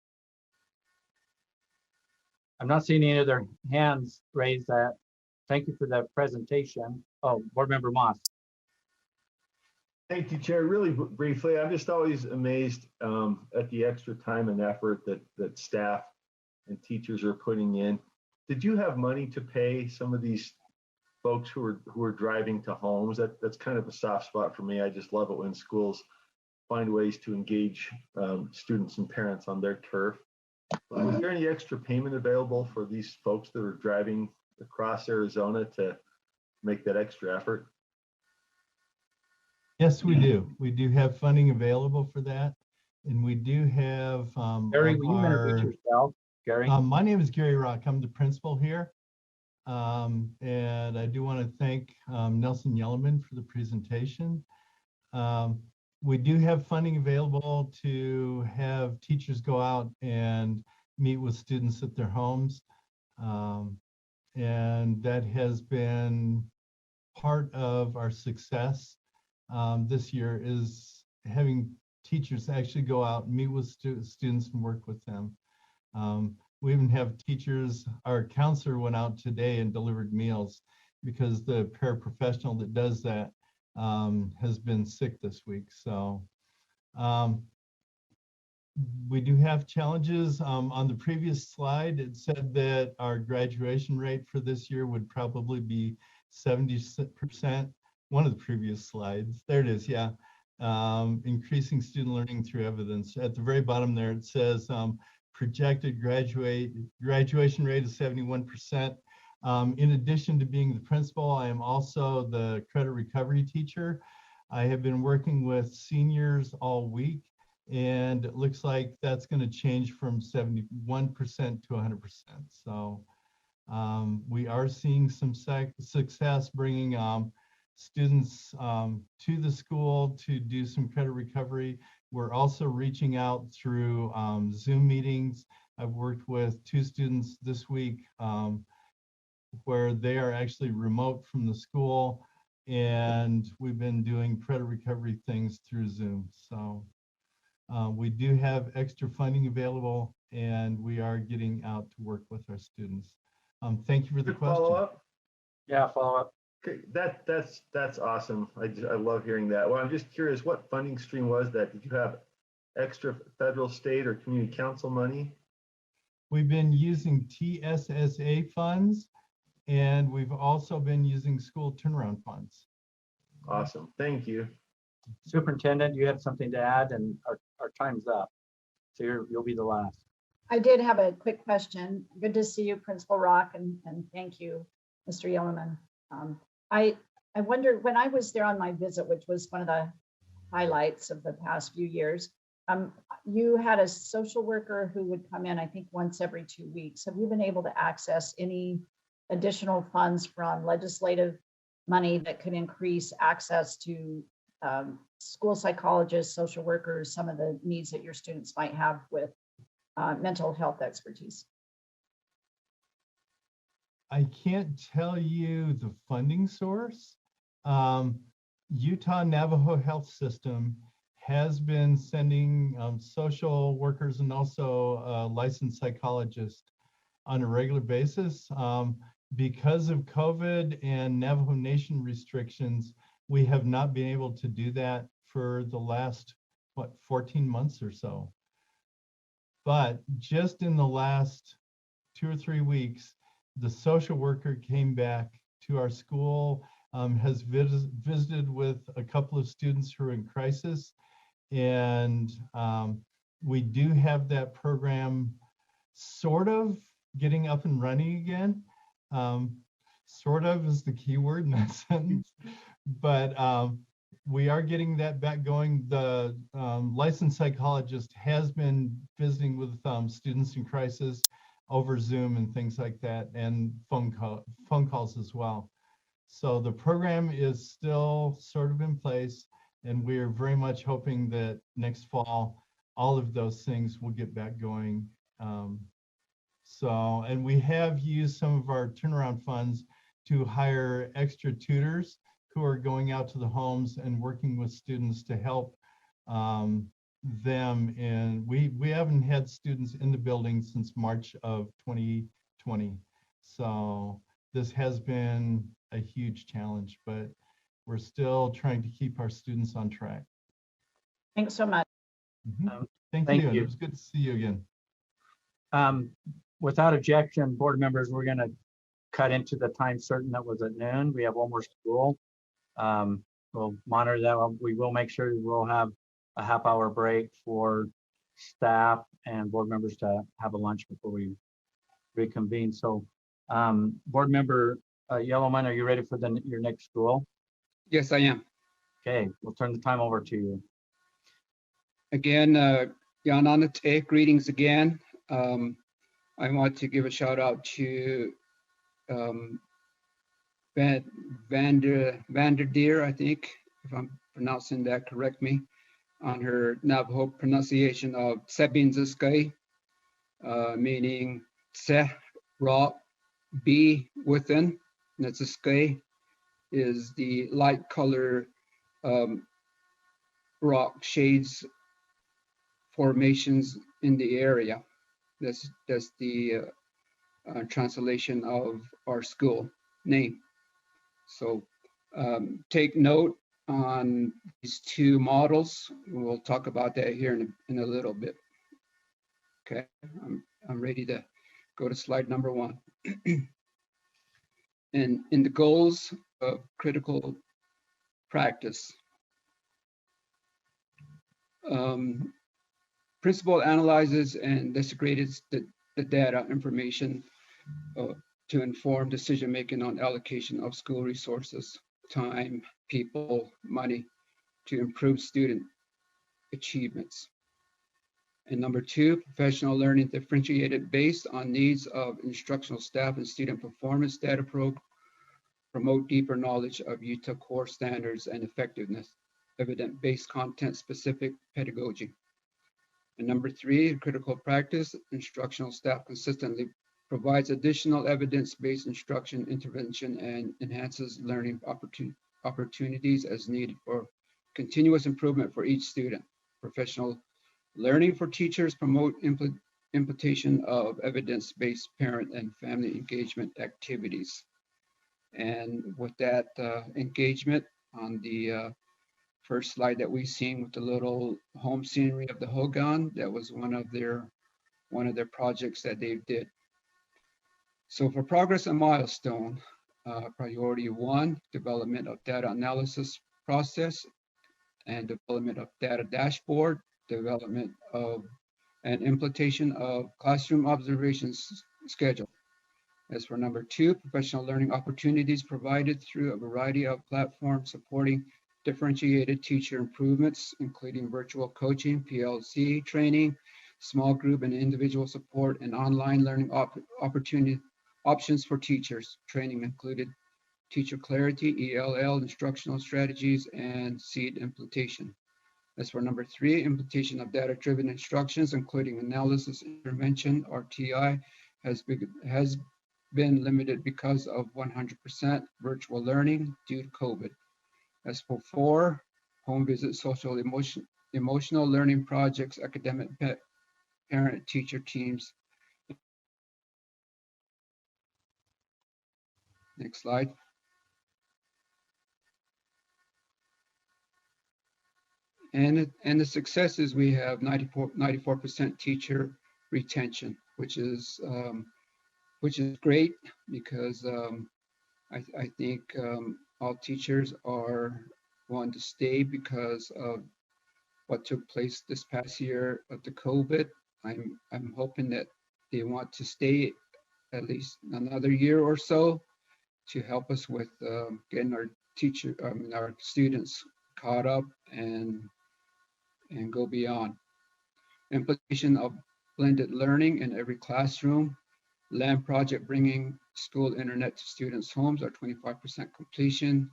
I'm not seeing any other hands raised. Thank you for that presentation. Oh, Board Member Moss. Thank you, Chair. Really briefly, I'm just always amazed at the extra time and effort that staff and teachers are putting in. Did you have money to pay some of these folks who are driving to homes? That's kind of a soft spot for me. I just love it when schools find ways to engage students and parents on their turf. Is there any extra payment available for these folks that are driving across Arizona to make that extra effort? Yes, we do. We do have funding available for that. And we do have Gary, will you introduce yourself? Gary? My name is Gary Rock. I'm the principal here. And I do want to thank Nelson Yellerman for the presentation. We do have funding available to have teachers go out and meet with students at their homes. And that has been part of our success this year, is having teachers actually go out and meet with students and work with them. We even have teachers, our counselor went out today and delivered meals because the paraprofessional that does that has been sick this week. So we do have challenges. On the previous slide, it said that our graduation rate for this year would probably be 70%. One of the previous slides, there it is, yeah. Increasing student learning through evidence. At the very bottom there, it says projected graduation rate is 71%. In addition to being the principal, I am also the credit recovery teacher. I have been working with seniors all week, and it looks like that's going to change from 71% to 100%. So we are seeing some success bringing students to the school to do some credit recovery. We're also reaching out through Zoom meetings. I've worked with 2 students this week where they are actually remote from the school, and we've been doing credit recovery things through Zoom. So we do have extra funding available, and we are getting out to work with our students. Thank you for the question. Follow up? Yeah, follow up. Okay, that's awesome. I love hearing that. Well, I'm just curious, what funding stream was that? Did you have extra federal, state, or community council money? We've been using TSSA funds, and we've also been using school turnaround funds. Awesome, thank you. Superintendent, you had something to add, and our time's up. So you'll be the last. I did have a quick question. Good to see you, Principal Rock, and thank you, Mr. Yellerman. I wondered, when I was there on my visit, which was one of the highlights of the past few years, you had a social worker who would come in, I think, once every 2 weeks. Have you been able to access any additional funds from legislative money that could increase access to school psychologists, social workers, some of the needs that your students might have with mental health expertise? I can't tell you the funding source. Utah Navajo Health System has been sending social workers and also licensed psychologists on a regular basis. Because of COVID and Navajo Nation restrictions, we have not been able to do that for the last, 14 months or so. But just in the last 2 or 3 weeks, the social worker came back to our school, has visited with a couple of students who are in crisis. And we do have that program sort of getting up and running again. Sort of is the key word in that sentence. But we are getting that back going. The licensed psychologist has been visiting with students in crisis over Zoom and things like that, and phone calls as well. So the program is still sort of in place, and we're very much hoping that next fall, all of those things will get back going. And we have used some of our turnaround funds to hire extra tutors who are going out to the homes and working with students to help them. And we haven't had students in the building since March of 2020. So this has been a huge challenge, but we're still trying to keep our students on track. Thanks so much. Thank you. It was good to see you again. Without objection, board members, we're going to cut into the time certain that was at noon. We have one more school. We'll monitor that. We will make sure we'll have a half-hour break for staff and board members to have a lunch before we reconvene. So, board member Yellowman, are you ready for your next school? Yes, I am. Okay, we'll turn the time over to you. Again, Yananate, greetings again. I want to give a shout out to Vandiver, I think, if I'm pronouncing that, correct me, on her Navajo pronunciation of Sebinziskai, meaning Se, Ra, be within. Netziskay is the light color rock shades formations in the area. That's the translation of our school name. So take note on these two models. We'll talk about that here in a little bit. Okay, I'm ready to go to slide number 1. And in the goals of critical practice, principal analyzes and disaggregates the data information to inform decision-making on allocation of school resources, time, people, money to improve student achievements. And number 2, professional learning differentiated based on needs of instructional staff and student performance data promote deeper knowledge of Utah core standards and effectiveness, evidence-based content-specific pedagogy. And number 3, critical practice, instructional staff consistently provides additional evidence-based instruction, intervention, and enhances learning opportunities as needed for continuous improvement for each student. Professional learning for teachers promote implementation of evidence-based parent and family engagement activities. And with that engagement on the first slide that we've seen with the little home scenery of the Hogan, that was one of their projects that they did. So for progress and milestone, priority 1, development of data analysis process and development of data dashboard, development of and implementation of classroom observations schedule. As for number 2, professional learning opportunities provided through a variety of platforms supporting differentiated teacher improvements, including virtual coaching, PLC training, small group and individual support, and online learning options for teachers. Training included teacher clarity, ELL, instructional strategies, and SEED implementation. As for number 3, implementation of data-driven instructions, including analysis intervention, or TI, has been limited because of 100% virtual learning due to COVID. As for 4, home visit, social emotional learning projects, academic parent teacher teams. Next slide. And the successes, we have 94% teacher retention, which is which is great because I think all teachers are want to stay because of what took place this past year of the COVID. I'm hoping that they want to stay at least another year or so to help us with getting our students caught up and go beyond. Implementation of blended learning in every classroom. LAM project bringing school internet to students' homes are 25% completion,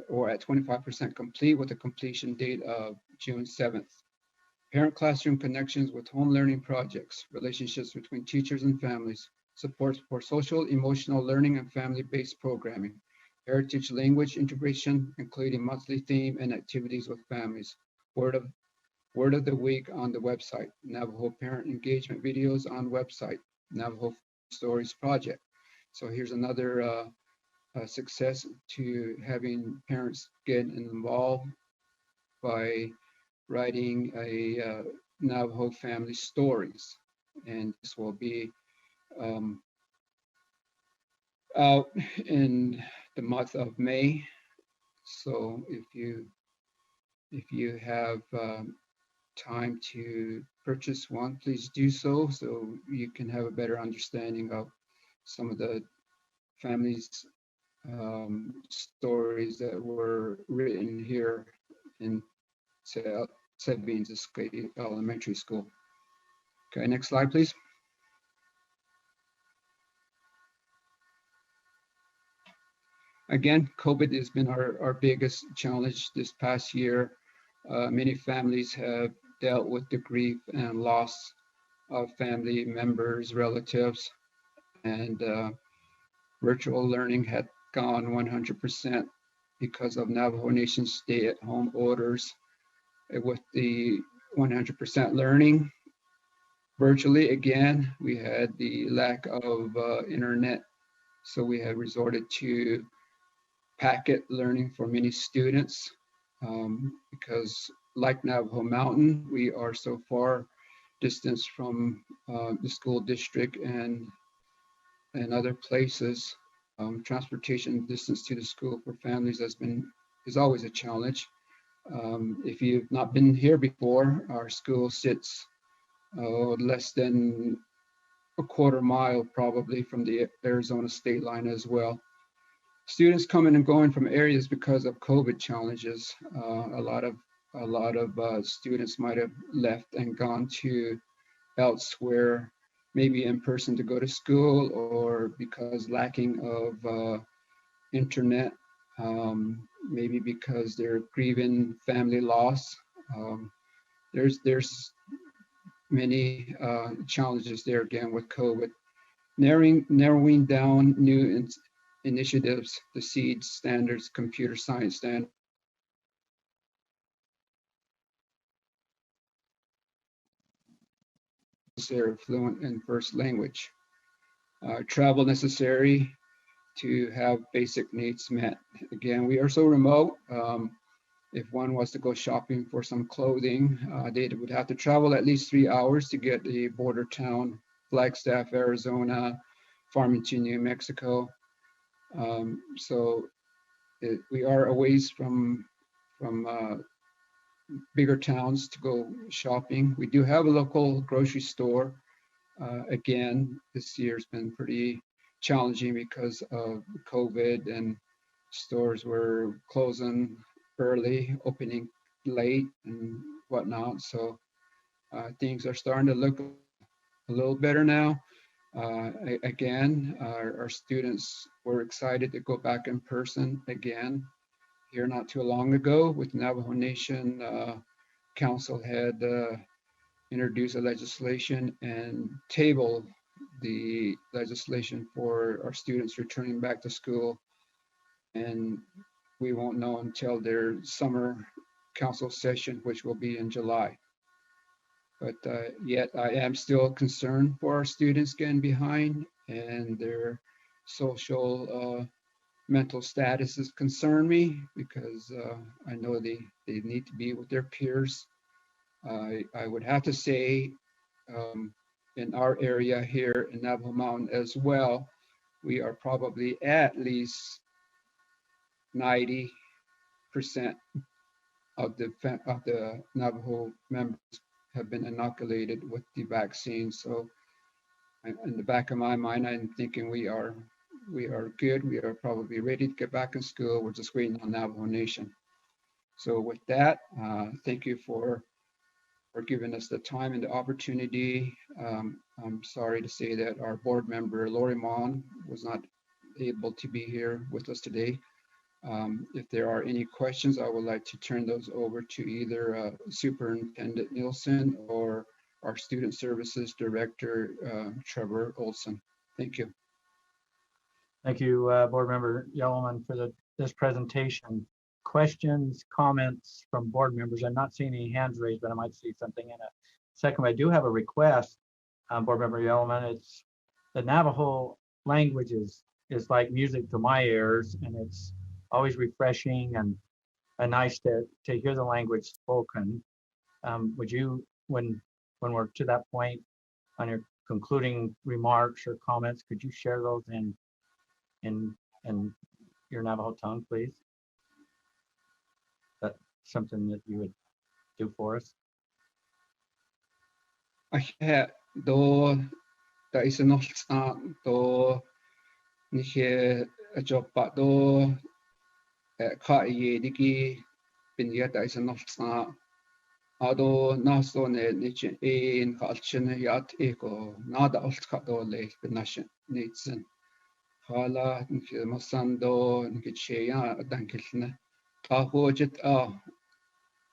or at 25% complete with a completion date of June 7th. Parent classroom connections with home learning projects, relationships between teachers and families, supports for social, emotional learning and family-based programming, heritage language integration, including monthly theme and activities with families, word of the week on the website, Navajo parent engagement videos on website, Navajo Stories project. So here's another success to having parents get involved by writing a Navajo family stories, and this will be out in the month of May. So if you have time to purchase one, please do so you can have a better understanding of some of the families' stories that were written here in Sabines Elementary School. Okay, next slide, please. Again, COVID has been our biggest challenge this past year. Many families have dealt with the grief and loss of family members, relatives, and virtual learning had gone 100% because of Navajo Nation stay-at-home orders. With the 100% learning virtually, again, we had the lack of internet, so we had resorted to packet learning for many students because, like Navajo Mountain, we are so far distanced from the school district and other places. Transportation distance to the school for families is always a challenge. If you've not been here before, our school sits less than a quarter mile probably from the Arizona state line as well. Students coming and going from areas because of COVID challenges. A lot of students might have left and gone to elsewhere, maybe in person to go to school, or because lacking of internet, maybe because they're grieving family loss. There's many challenges there again with COVID. Narrowing down new initiatives, the SEED standards, computer science standards. Fluent in first language. Travel necessary to have basic needs met. Again, we are so remote. If one was to go shopping for some clothing, they would have to travel at least 3 hours to get the border town, Flagstaff, Arizona, Farmington, New Mexico. We are a ways from bigger towns to go shopping. We do have a local grocery store. Again, this year's been pretty challenging because of COVID, and stores were closing early, opening late and whatnot. So things are starting to look a little better now. Again, our students were excited to go back in person again. Here not too long ago with Navajo Nation, Council had introduced a legislation and table the legislation for our students returning back to school. And we won't know until their summer council session, which will be in July. But yet I am still concerned for our students getting behind, and their social mental statuses concern me because I know they need to be with their peers. I would have to say in our area here in Navajo Mountain as well, we are probably at least 90% of the Navajo members have been inoculated with the vaccine. So in the back of my mind, I'm thinking we are good. We are probably ready to get back in school. We're just waiting on Navajo Nation. So with that, thank you for giving us the time and the opportunity. I'm sorry to say that our board member, Lori Mon, was not able to be here with us today. If there are any questions, I would like to turn those over to either Superintendent Nielsen or our Student Services Director, Trevor Olson. Thank you. Thank you, Board Member Yellowman, for this presentation. Questions, comments from board members? I'm not seeing any hands raised, but I might see something in a second. I do have a request, Board Member Yellowman. It's the Navajo language is like music to my ears, and it's always refreshing and nice to hear the language spoken. Would you, when we're to that point, on your concluding remarks or comments, could you share those in your Navajo tongue, please? That's something that you would do for us. Do da is not do niche a job but do ka ye diki bin yet is not ado naso ne niche in culture yat eko nada alt ka do le binashe nitsen hala niche masando niche ya dankilne ta hojet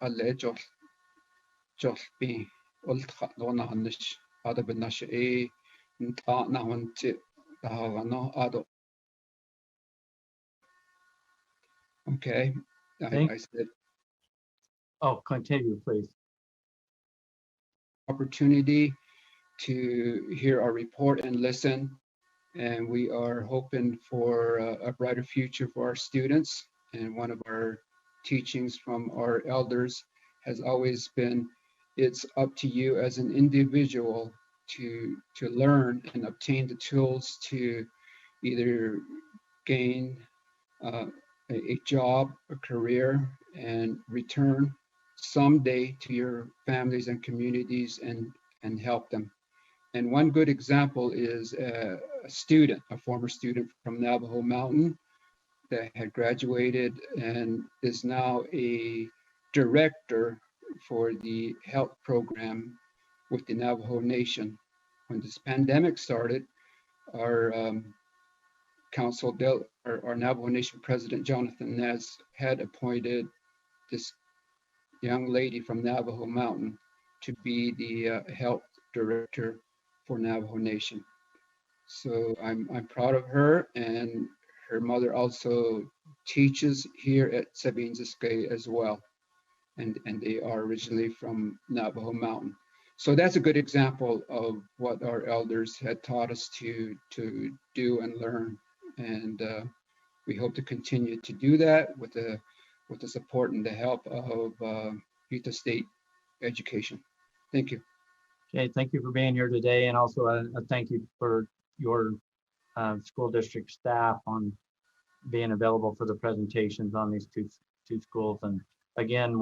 alle jol bi alt ka do na hanish ada binashe nta na wanti da no ado. Okay, I said. Oh, continue, please. Opportunity to hear our report and listen, and we are hoping for a brighter future for our students. And one of our teachings from our elders has always been, it's up to you as an individual to learn and obtain the tools to either gain a job, a career, and return someday to your families and communities and help them. And one good example is a student, a former student from Navajo Mountain that had graduated and is now a director for the health program with the Navajo Nation. When this pandemic started, our our Navajo Nation President Jonathan Nez had appointed this young lady from Navajo Mountain to be the health director for Navajo Nation. So I'm proud of her, and her mother also teaches here at Sabinziskay as well, and they are originally from Navajo Mountain. So that's a good example of what our elders had taught us to do and learn, and we hope to continue to do that with the support and the help of Utah State Education. Thank you. Okay, thank you for being here today, and also a thank you for your school district staff on being available for the presentations on these two schools. And again,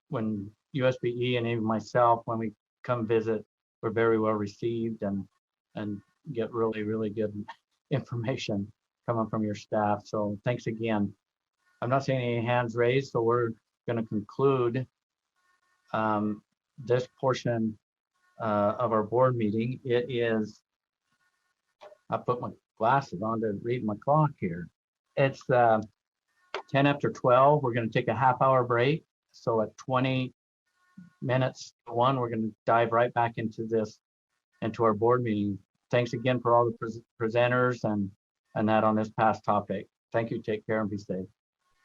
when USBE and even myself, when we come visit, we're very well received and get really good information coming from your staff. So thanks again. I'm not seeing any hands raised, so we're going to conclude this portion of our board meeting. It is, I put my glasses on to read my clock here. It's 10 after 12. We're going to take a half-hour break. So at 20 minutes to 1, we're going to dive right back into our board meeting. Thanks again for all the presenters and that on this past topic. Thank you. Take care and be safe.